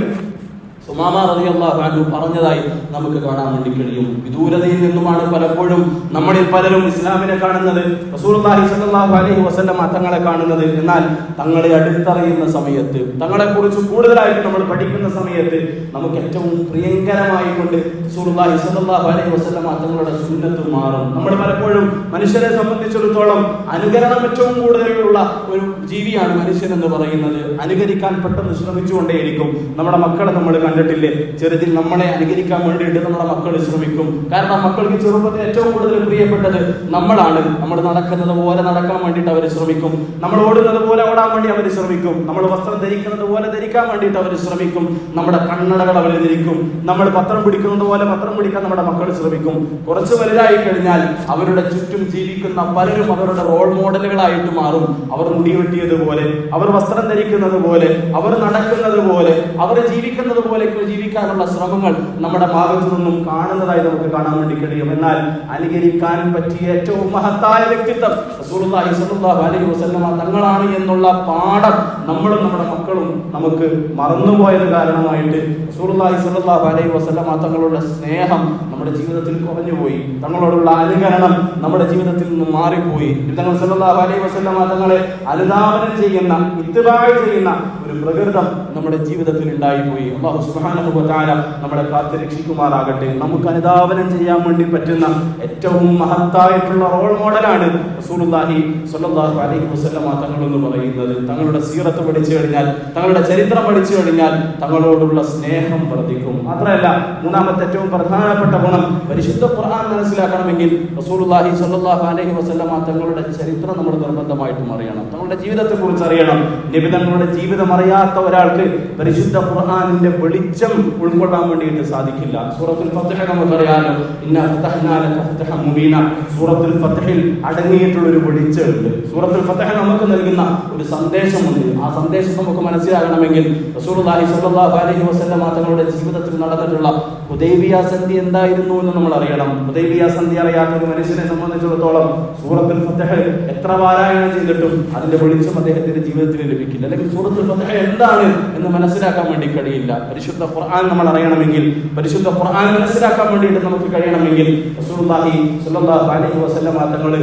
സുമാമ റളിയല്ലാഹു അൻഹു പറഞ്ഞതായി നമുക്ക് കാണാൻ വേണ്ടി കഴിയും. വിദൂരതയിൽ നിന്നുമാണ് പലപ്പോഴും നമ്മളിൽ പലരും ഇസ്ലാമിനെ കാണുന്നത്, റസൂലുള്ളാഹി സ്വല്ലല്ലാഹു അലൈഹി വസല്ലമ തങ്ങളെ കാണുന്നത്. എന്നാൽ തങ്ങളെ അടുത്തറിയുന്ന സമയത്ത്, തങ്ങളെക്കുറിച്ച് കൂടുതലായിട്ട് നമ്മൾ പഠിക്കുന്ന സമയത്ത് നമുക്ക് ഏറ്റവും പ്രിയങ്കരമായി കൊണ്ട് റസൂലുള്ളാഹി സ്വല്ലല്ലാഹു അലൈഹി വസല്ലമ തങ്ങളുടെ സുന്നത്ത് മാറും. നമ്മൾ പലപ്പോഴും മനുഷ്യരെ സംബന്ധിച്ചിടത്തോളം അനുകരണം ഏറ്റവും കൂടുതലുള്ള ഒരു ജീവിയാണ് മനുഷ്യൻ എന്ന് പറയുന്നത്. അനുകരിക്കാൻ പെട്ടെന്ന് ശ്രമിച്ചുകൊണ്ടേയിരിക്കും. നമ്മുടെ മക്കളെ നമ്മൾ കണ്ടിട്ടില്ലേ, ചെറുതിൽ നമ്മളെ അനുകരിക്കാൻ വേണ്ടിയിട്ട് നമ്മുടെ മക്കൾ ശ്രമിക്കും. കാരണം മക്കൾക്ക് ചെറുപ്പത്തിൽ ഏറ്റവും കൂടുതൽ പ്രിയപ്പെട്ടത് നമ്മളാണ്. നമ്മൾ നടക്കുന്നത് പോലെ നടക്കാൻ വേണ്ടിയിട്ട് അവർ ശ്രമിക്കും. നമ്മൾ ഓടുന്നത് പോലെ ഓടാൻ വേണ്ടി അവർ ശ്രമിക്കും. നമ്മൾ വസ്ത്രം ധരിക്കുന്നത് പോലെ ധരിക്കാൻ വേണ്ടിയിട്ട് അവർ ശ്രമിക്കും. നമ്മുടെ കണ്ണടകൾ അവർ ധരിക്കും. നമ്മൾ പത്രം പിടിക്കുന്നത് പോലെ പത്രം പിടിക്കാൻ നമ്മുടെ മക്കൾ ശ്രമിക്കും. കുറച്ച് വലുതായി കഴിഞ്ഞാൽ അവരുടെ ചുറ്റും ജീവിക്കുന്ന പലരും അവരുടെ റോൾ മോഡലുകളായിട്ട് മാറും. അവർ മുടി വെട്ടിയതുപോലെ, അവർ വസ്ത്രം ധരിക്കുന്നത് പോലെ, അവർ നടക്കുന്നത് പോലെ, അവർ ജീവിക്കുന്നത് പോലെ ജീവിക്കാനുള്ള ശ്രമങ്ങൾ നമ്മുടെ ഭാഗത്തു നിന്നും കാണുന്നതായി നമുക്ക് കാണാൻ വേണ്ടി കഴിയും. എന്നാൽ അനുകരിക്കാൻ പറ്റിയ ഏറ്റവും മഹത്തായ വ്യക്തിത്വം റസൂലുള്ളാഹി സ്വല്ലല്ലാഹു അലൈഹി വസല്ലമ തങ്ങളാണ് എന്നുള്ള പാഠം നമ്മളും നമ്മുടെ മക്കളും നമുക്ക് മറന്നുപോയത് കാരണമായിട്ട് റസൂലുള്ളാഹി സ്വല്ലല്ലാഹു അലൈഹി വസല്ലമ തങ്ങളുടെ സ്നേഹം നമ്മുടെ ജീവിതത്തിൽ കുറഞ്ഞുപോയി. തങ്ങളോടുള്ള അനുകരണം നമ്മുടെ ജീവിതത്തിൽ നിന്ന് മാറിപ്പോയി. തങ്ങൾ സ്വല്ലല്ലാഹു അലൈഹി വസല്ലമ തങ്ങളെ അനുധാവനം ചെയ്യുന്ന, ഇത്തിബാഅ് ചെയ്യുന്ന ഒരു പ്രകൃതം നമ്മുടെ ജീവിതത്തിൽ ഉണ്ടായിപ്പോയി. അല്ലാഹു സുബ്ഹാനഹു വ തആല നമ്മളെ കാത്ത് രക്ഷിക്കുമാറാകട്ടെ. നമുക്ക് അനുധാവനം ചെയ്യാൻ വേണ്ടി പറ്റുന്ന ഏറ്റവും മഹത്തായിട്ടുള്ള റോൾ മോഡലാണ് റസൂലുള്ളാഹി സ്വല്ലല്ലാഹു അലൈഹി വസല്ലമ തങ്ങൾ എന്ന് പറയുന്നത്. തങ്ങളുടെ സീറത്ത് പഠിച്ചു കഴിഞ്ഞാൽ, തങ്ങളുടെ ചരിത്രം പഠിച്ചു കഴിഞ്ഞാൽ തങ്ങളോടുള്ള സ്നേഹം വർദ്ധിക്കും. മാത്രമല്ല, മൂന്നാമത്തെ ഏറ്റവും പ്രധാനപ്പെട്ട ഗുണം, പരിശുദ്ധ ഖുർആൻ മനസ്സിലാക്കണമെങ്കിൽ റസൂലുള്ളാഹി സ്വല്ലല്ലാഹു അലൈഹി വസല്ലമ തങ്ങളുടെ ചരിത്രം നമ്മൾ നിർബന്ധമായിട്ടും അറിയണം. തങ്ങളുടെ ജീവിതത്തെ കുറിച്ച് അറിയണം. നബി തങ്ങളുടെ ജീവിതം അറിയാത്ത ഒരാൾക്ക് പരിശുദ്ധ ഖുർആനിന്റെ വെളിച്ചം ഉൾക്കൊള്ളാൻ വേണ്ടിയിട്ട് സാധിക്കില്ല. സൂറത്തുൽ ഫത്ഹ് നമുക്കറിയാലോ, ഇന്നാ ഫതഹ്നാ ലക ഫതഹൻ മുബീന. സൂറത്തുൽ ഫത്ഹിൽ അടങ്ങിയിട്ടുള്ള കൂടിയിട്ടുള്ള ഒരു വെളിച്ചമുണ്ട്. സൂറത്തുൽ ഫത്ഹ നമുക്ക് നൽകുന്ന ഒരു സന്ദേശമുണ്ട്. ആ സന്ദേശം നമുക്ക് മനസ്സിലാകണമെങ്കിൽ റസൂലുള്ളാഹി സ്വല്ലല്ലാഹു അലൈഹി വസല്ലം തങ്ങളുടെ ജീവിതത്തിൽ നടന്നിട്ടുള്ള ഹുദൈബിയ സന്ധി എന്തായിരുന്നു എന്ന് നമ്മൾ അറിയണം. ഹുദൈബിയ സന്ധി അറിയാത്ത ഒരു മനുഷ്യനെ സംബന്ധിച്ചിടത്തോളം സൂറത്തുൽ ഫത്ഹ എത്ര പാരായണം ചെയ്തിട്ടും അതിന്റെ വെളിച്ചം അദ്ദേഹത്തിന്റെ ജീവിതത്തിൽ ലഭിക്കില്ല. അല്ലെങ്കിൽ സൂറത്തുൽ ഫത്ഹ എന്താണ് എന്ന് മനസ്സിലാക്കാൻ വേണ്ടി കഴിയില്ല. പരിശുദ്ധ ഖുർആൻ നമ്മൾ അറിയണമെങ്കിൽ, പരിശുദ്ധ ഖുർആൻ മനസ്സിലാക്കാൻ വേണ്ടിയിട്ട് നമുക്ക് കഴിയണമെങ്കിൽ റസൂലുള്ളാഹി സ്വല്ലല്ലാഹു അലൈഹി വസല്ലം തങ്ങളുടെ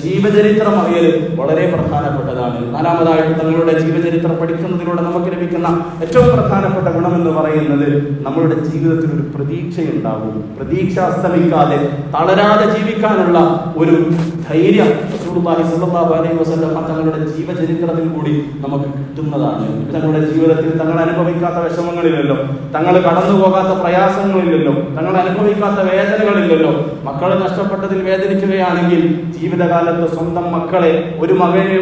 ജീവചരിത്രം അറിയൽ വളരെ പ്രധാനപ്പെട്ടതാണ്. നാലാമതായിട്ട് തങ്ങളുടെ ജീവചരിത്രം പഠിക്കുന്നതിലൂടെ നമുക്ക് ലഭിക്കുന്ന ഏറ്റവും പ്രധാനപ്പെട്ട ഗുണമെന്ന് പറയുന്നത് നമ്മളുടെ ജീവിതത്തിൽ ഒരു പ്രതീക്ഷയുണ്ടാകും. പ്രതീക്ഷ അസ്തമിക്കാതെ തളരാതെ ജീവിക്കാനുള്ള ഒരു ധൈര്യം റസൂലുള്ളാഹി സ്വല്ലല്ലാഹു അലൈഹി വസല്ലം തങ്ങളുടെ ജീവചരിത്രത്തിൽ കൂടി നമുക്ക് കിട്ടുന്നതാണ്. തങ്ങളുടെ ജീവിതത്തിൽ തങ്ങൾ അനുഭവിക്കാത്ത വിഷമങ്ങളില്ലല്ലോ, തങ്ങൾ കടന്നു പോകാത്ത പ്രയാസങ്ങളില്ലല്ലോ, തങ്ങൾ അനുഭവിക്കാത്ത വേദനകളില്ലല്ലോ. മക്കളെ നഷ്ടപ്പെട്ടതിൽ വേദനിക്കുകയാണെങ്കിൽ ജീവിതകാലത്ത് സ്വന്തം മക്കളെ ഒരു മകളെ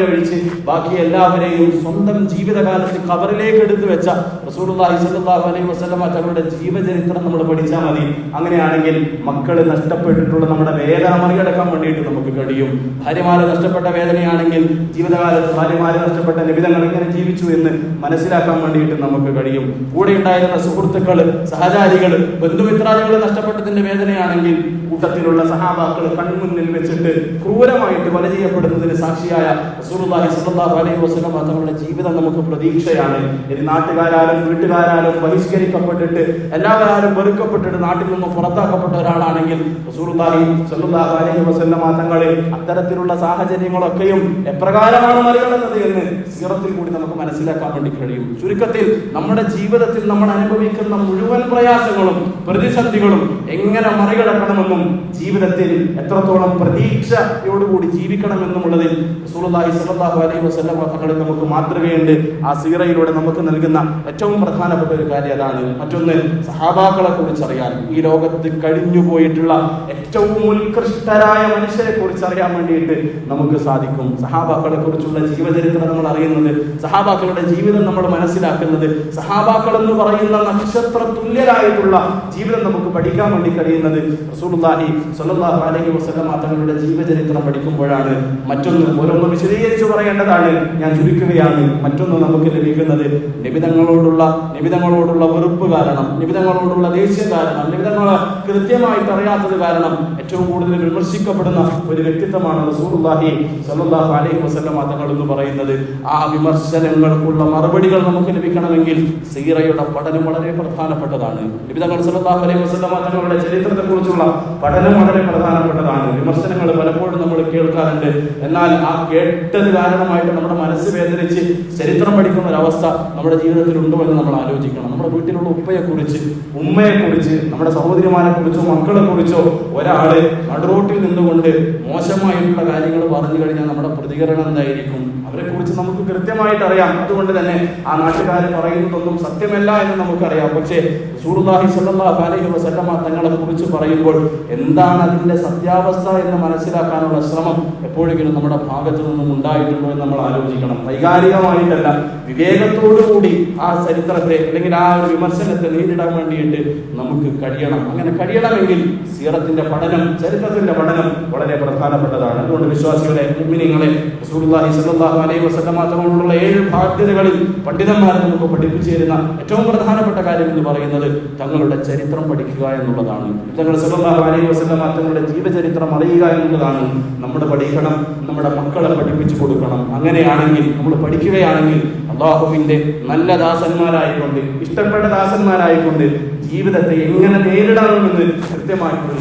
ഒഴിച്ച് ബാക്കി എല്ലാവരെയും സ്വന്തം ജീവിതകാലത്ത് ഖബറിലേക്ക് എടുത്തു വെച്ച റസൂലുള്ളാഹി സ്വല്ലല്ലാഹു അലൈഹി വസല്ലം തങ്ങളുടെ ജീവചരിത്രം നമ്മൾ പഠിച്ചാൽ മതി. അങ്ങനെയാണെങ്കിൽ മക്കൾ നഷ്ടപ്പെട്ടിട്ടുള്ള നമ്മുടെ വേദന മറികടക്കാൻ വേണ്ടിയിട്ട് നമുക്ക് കഴിയും. ഭാര്യമാരെ നഷ്ടപ്പെട്ട വേദനയാണെങ്കിൽ ജീവിതകാലത്ത് ഭാര്യമാരെ നഷ്ടപ്പെട്ട നിബിധങ്ങൾ എങ്ങനെ ജീവിച്ചു എന്ന് മനസ്സിലാക്കാൻ വേണ്ടിയിട്ട് നമുക്ക് കഴിയും. കൂടെ ഉണ്ടായിരുന്ന സുഹൃത്തുക്കൾ, സഹചാരികൾ, ബന്ധുമിത്രാദികൾ നഷ്ടപ്പെട്ടതിന്റെ വേദനയാണെങ്കിൽ കൂട്ടത്തിലുള്ള സഹാബാക്കൾ കൺമുന്നിൽ വെച്ചിട്ട് ക്രൂരമായിട്ട് കൊല ചെയ്യപ്പെടുന്നതിന് സാക്ഷിയായ റസൂലുള്ളാഹി സ്വല്ലല്ലാഹു അലൈഹി വസല്ലം തങ്ങളുടെ ജീവിതം നമുക്ക് പ്രതീക്ഷയാണ്. ഇത് നാട്ടുകാരാലും വീട്ടുകാരാലും ബഹിഷ്കരിക്കപ്പെട്ടിട്ട് എല്ലാവരും വെറുക്കപ്പെട്ടിട്ട് നാട്ടിൽ നിന്ന് പുറത്താക്കപ്പെട്ട ഒരാളാണെങ്കിൽ റസൂലുള്ളാഹി സ്വല്ലല്ലാഹു അലൈഹി വസല്ലം തങ്ങളിൽ അത്തരത്തിലുള്ള സാഹചര്യങ്ങളൊക്കെയും എപ്രകാരമാണ് മറികടന്നത് എന്ന് സീറത്തിൽ കൂടി നമുക്ക് മനസ്സിലാക്കാൻ വേണ്ടി കഴിയും. ചുരുക്കത്തിൽ നമ്മുടെ ജീവിതത്തിൽ നമ്മൾ അനുഭവിക്കുന്ന മുഴുവൻ പ്രയാസങ്ങളും പ്രതിസന്ധികളും എങ്ങനെ മറികടക്കണമെന്നും ജീവിതത്തിൽ എത്രത്തോളം പ്രതീക്ഷയോടുകൂടി ജീവിക്കണമെന്നുമുള്ളതിൽ റസൂലുള്ളാഹി സ്വല്ലല്ലാഹു അലൈഹി വസല്ലം തങ്ങളിൽ നമുക്ക് മാതൃകയുണ്ട്. ആ സീറയിലൂടെ നമുക്ക് നൽകുന്ന ഏറ്റവും പ്രധാനപ്പെട്ട ഒരു കാര്യം അതാണ്. മറ്റൊന്ന്, സഹാബാക്കളെ കുറിച്ചറിയാൻ, ഈ ലോകത്ത് കഴിഞ്ഞുപോയിട്ടുള്ള ഏറ്റവും ഉത്കൃഷ്ടരായ മനുഷ്യരെ കുറിച്ചറിയാൻ വേണ്ടിയിട്ട് നമുക്ക് സാധിക്കും. സഹാബാക്കളെ കുറിച്ചുള്ള ജീവചരിത്രം നമ്മൾ അറിയുന്നത്, സഹാബാക്കളുടെ ജീവിതം നമ്മൾ മനസ്സിലാക്കുന്നത്, സഹാബാക്കൾ എന്ന് പറയുന്ന നക്ഷത്ര തുല്യരായിട്ടുള്ള ജീവിതം നമുക്ക് പഠിക്കാൻ വേണ്ടി കഴിയുന്നത് റസൂലുള്ളാഹി സ്വല്ലല്ലാഹു അലൈഹി വസല്ലം തങ്ങളുടെ ജീവചരിത്രം പഠിക്കുമ്പോഴാണ്. മറ്റൊന്ന്, ഓരോന്നും വിശദീകരിച്ചു പറയേണ്ടതാണ്, ഞാൻ ചുരുക്കുകയാണ്. മറ്റൊന്ന് നമുക്ക് ലഭിക്കുന്നത് നിബിധങ്ങളോടുള്ള വെറുപ്പ് കാരണം, നിബിധങ്ങളോടുള്ള ദേഷ്യം കാരണം, നിബിധങ്ങളെ കൃത്യമായിട്ട് അറിയാത്തത് കാരണം ഏറ്റവും കൂടുതൽ വിമർശിക്കപ്പെടുന്ന ഒരു വ്യക്തിത്വമാണ് റസൂലുള്ളാഹി സ്വല്ലല്ലാഹു അലൈഹി വസല്ലം തങ്ങൾ എന്ന് പറയുന്നത്. ആ വിമർശനങ്ങൾക്കുള്ള മറുപടികൾ നമുക്ക് ലഭിക്കണമെങ്കിൽ സീറയുടെ പഠനം വളരെ പ്രധാനപ്പെട്ടതാണ്. നബി തങ്ങൾ സ്വല്ലല്ലാഹു അലൈഹി വസല്ലം തങ്ങളുടെ ചരിത്രത്തെക്കുറിച്ചുള്ള പഠനം വളരെ പ്രധാനപ്പെട്ടതാണ്. വിമർശനങ്ങൾ പലപ്പോഴും നമ്മൾ കേൾക്കാറുണ്ട്. എന്നാൽ ആ കേട്ടത് കാരണമായിട്ട് നമ്മുടെ മനസ്സ് വേദനിച്ച് ചരിത്രം പഠിക്കുന്ന ഒരു അവസ്ഥ നമ്മുടെ ജീവിതത്തിൽ ഉണ്ടോ എന്ന് നമ്മൾ ആലോചിക്കണം. നമ്മുടെ വീട്ടിലുള്ള ഉപ്പയെക്കുറിച്ച്, ഉമ്മയെക്കുറിച്ച്, നമ്മുടെ സഹോദരിമാരെ കുറിച്ചോ മക്കളെ കുറിച്ചോ ഒരാള് നടുറോട്ടിൽ നിന്നുകൊണ്ട് മോശമായിട്ടുള്ള കാര്യങ്ങൾ പറഞ്ഞു കഴിഞ്ഞാൽ നമ്മുടെ പ്രതികരണം എന്തായിരിക്കും? അവരെ കുറിച്ച് നമുക്ക് കൃത്യമായിട്ട് അറിയാം. അതുകൊണ്ട് തന്നെ ആ നാട്ടുകാർ പറയുന്നതൊന്നും സത്യമല്ല എന്ന് നമുക്കറിയാം. പക്ഷേ റസൂലുള്ളാഹി സ്വല്ലല്ലാഹു അലൈഹി വസല്ലം തങ്ങളെ കുറിച്ച് പറയുമ്പോൾ എന്താണ് അതിന്റെ സത്യാവസ്ഥ എന്ന് മനസ്സിലാക്കാനുള്ള ശ്രമം എപ്പോഴെങ്കിലും നമ്മുടെ ഭാഗത്തു നിന്നും ഉണ്ടായിട്ടുണ്ടോ എന്ന് നമ്മൾ ആലോചിക്കണം. വൈകാരികമായിട്ടല്ല, വിവേകത്തോടുകൂടി ആ ചരിത്രത്തെ അല്ലെങ്കിൽ ആ ഒരു വിമർശനത്തെ നേരിടാൻ വേണ്ടിയിട്ട് നമുക്ക് കഴിയണം. അങ്ങനെ കഴിയണമെങ്കിൽ സീറത്തിന്റെ പഠനം, ചരിത്രത്തിന്റെ പഠനം വളരെ പ്രധാനപ്പെട്ടതാണ്. അതുകൊണ്ട് വിശ്വാസികളെ, മുഅ്മിനീങ്ങളെ, റസൂലുള്ളാഹി സ്വല്ലല്ലാഹു അലൈഹി വസല്ലം തങ്ങളോടുള്ള 7 ബാധ്യതകളിൽ പണ്ഡിതന്മാർ നമുക്ക് പഠിപ്പിച്ചു തരുന്ന ഏറ്റവും പ്രധാനപ്പെട്ട കാര്യം എന്ന് പറയുന്നത് തങ്ങളുടെ ചരിത്രം പഠിക്കുക എന്നുള്ളതാണ്. തങ്ങൾ സ്വല്ലല്ലാഹു അലൈഹി വസല്ലം തങ്ങളുടെ ജീവചരിത്രം അറിയുക എന്നുള്ളതാണ് നമ്മുടെ പഠിക്കണം. നമ്മുടെ മക്കളെ പഠിപ്പിച്ചു കൊടുക്കണം. അങ്ങനെയാണെങ്കിൽ, നമ്മൾ പഠിക്കുകയാണെങ്കിൽ അല്ലാഹുവിന്റെ നല്ല ദാസന്മാരായിക്കൊണ്ട്, ഇഷ്ടപ്പെട്ട ദാസന്മാരായിക്കൊണ്ട് ജീവിതത്തെ എങ്ങനെ നേരിടാമെന്ന് കൃത്യമായിട്ടുള്ള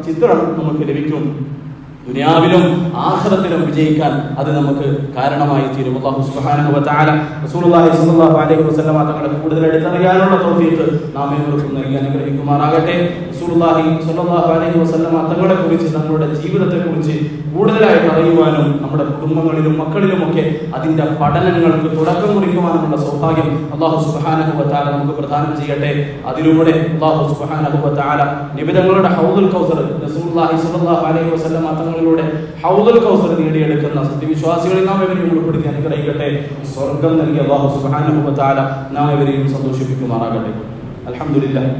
ചിത്രം നമുക്ക് ലഭിക്കും. ദുനിയാവിലും ആഖിറത്തിലും വിജയിക്കാൻ അത് നമുക്ക് കാരണമായി തീരും. അല്ലാഹു സുബ്ഹാനഹു വ തആല റസൂലുള്ളാഹി സ്വല്ലല്ലാഹു അലൈഹി വസല്ലം തങ്ങളെ കൂടുതൽ അടുത്തറിയാനുള്ള തൗഫീഖ് നാം ഏവർക്കും നൽകി അനുഗ്രഹിക്കുമാറാകട്ടെ. റസൂലുള്ളാഹി സ്വല്ലല്ലാഹു അലൈഹി വസല്ലം തങ്ങളെ കുറിച്ച്, നമ്മുടെ ജീവിതത്തെ കുറിച്ച് കൂടുതലായിട്ട് അറിയുവാനും നമ്മുടെ കുടുംബങ്ങളിലും മക്കളിലുമൊക്കെ അതിന്റെ പഠനങ്ങൾക്ക് തുടക്കം കുറിക്കുവാനുമുള്ള സൗഭാഗ്യം അല്ലാഹു സുബ്ഹാനഹു വ തആല നമുക്ക് പ്രദാനം ചെയ്യട്ടെ. അതിലൂടെ അല്ലാഹു സുബ്ഹാനഹു വ തആല നിബിധങ്ങളുടെ ഹൗദുൽ കൗസർ, റസൂലുള്ളാഹി സ്വല്ലല്ലാഹു അലൈഹി വസല്ലം തങ്ങളിലൂടെ ഹൗദുൽ കൗസർ നേടിയെടുക്കുന്ന സത്യവിശ്വാസികളെ നാം ഇവരെയും ഉൾപ്പെടുത്തി അനുഗ്രഹിക്കട്ടെ. സ്വർഗ്ഗം നൽകി അല്ലാഹു സുബ്ഹാനഹു വ തആല നാം ഇവരെയും സന്തോഷിപ്പിക്കുമാറാകട്ടെ. അൽഹംദുലില്ലാഹ്,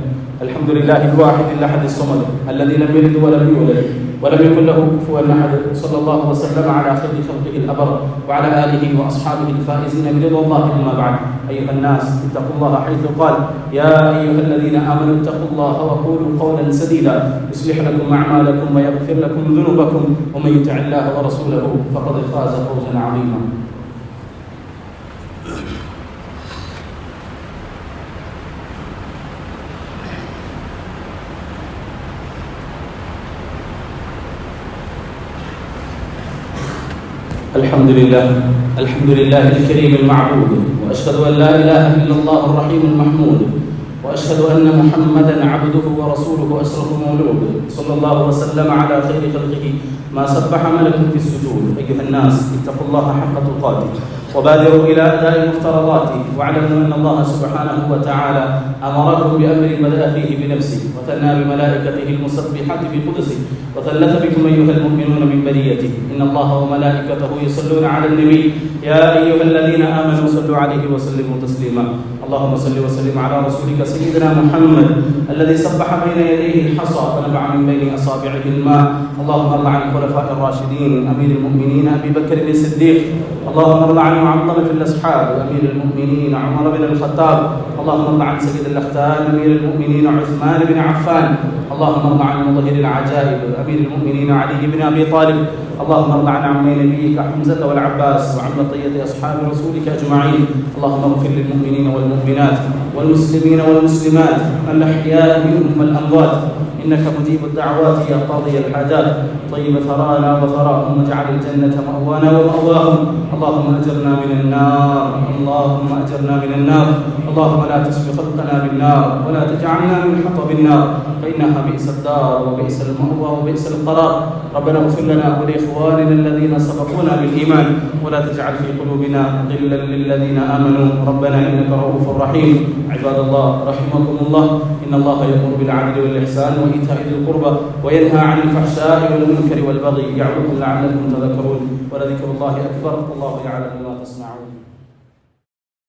അൽഹംദുലില്ലാഹിൽ വാഹിദിൽ അഹദിസ് സമദ് അല്ലദീ ലം യലിദ് വലം യൂലദ് ولم يكن له كفوا أحد. صلى الله وسلم على خير خلقه الأبر وعلى آله وأصحابه الفائزين برضا الله. أما بعد، أيها الناس اتقوا الله حيث قال: يا أيها الذين آمنوا اتقوا الله وقولوا قولا سديدا يصلح لكم أعمالكم ويغفر لكم ذنوبكم ومن يطع الله ورسوله فقد فاز فوزا عظيما. الحمد لله الكريم المعبود، وأشهد أن لا إله إلا الله الرحيم المحمود، وأشهد أن محمدا عبده ورسوله أشرف مولود، صلى الله وسلم على خير خلقه ما سبح ملك في السجود. أيها الناس اتقوا الله حق تقاته وبادروا إلى أداء المفترضات، واعلموا أن الله سبحانه وتعالى أمركم بأمر بدأ فيه بنفسه وثنى بملائكته المسبحة بقدسه وثلث بكم أيها المؤمنون من بريته. إن الله وملائكته يصلون على النبي يا أيها الذين آمنوا صلوا عليه وسلموا تسليما. اللهم صل وسلم على رسولك سيدنا محمد الذي سبح بين يديه الحصى ونبع من بين أصابعه الماء. اللهم ارض عن الخلفاء الراشدين أمير المؤمنين أبي بكر الصديق. اللهم ارض عن معظم في الأصحاب أمير المؤمنين عمر بن الخطاب. اللهم ارض عن سيد الأختان أمير المؤمنين عثمان بن عفان. اللهم ارض عن مظهر العجائب أمير المؤمنين علي بن أبي طالب. اللهم ارض عن عمي نبيك حمزة والعباس وعن بقية أصحاب رسولك أجمعين. اللهم اغفر للمؤمنين والمؤمنات والمسلمين والمسلمات الأحياء منهم والأموات إنك مجيب الدعوات يا قاضي الحاجات. طيب ثرانا وثراهم واجعل الجنة مأوانا ومأواهم. اللهم أجرنا من النار، اللهم أجرنا من النار. اللهم لا تشف خلقنا بالنار ولا تجعلنا من حطب النار فإنها بئس الدار وبئس المأوى وبئس القرار. ربنا اغفر لنا ولإخواننا الذين سبقونا بالإيمان ولا تجعل في قلوبنا غلا للذين آمنوا ربنا إنك رؤوف رحيم. عباد الله رحمكم الله، إن الله يأمر بالعدل والإحسان وإيتاء ذي القربى وينهى عن الفحشاء والمنكر والبغي يعظكم لعلكم تذكرون. ولذكر الله أكبر والله يعلم ما تصنعون.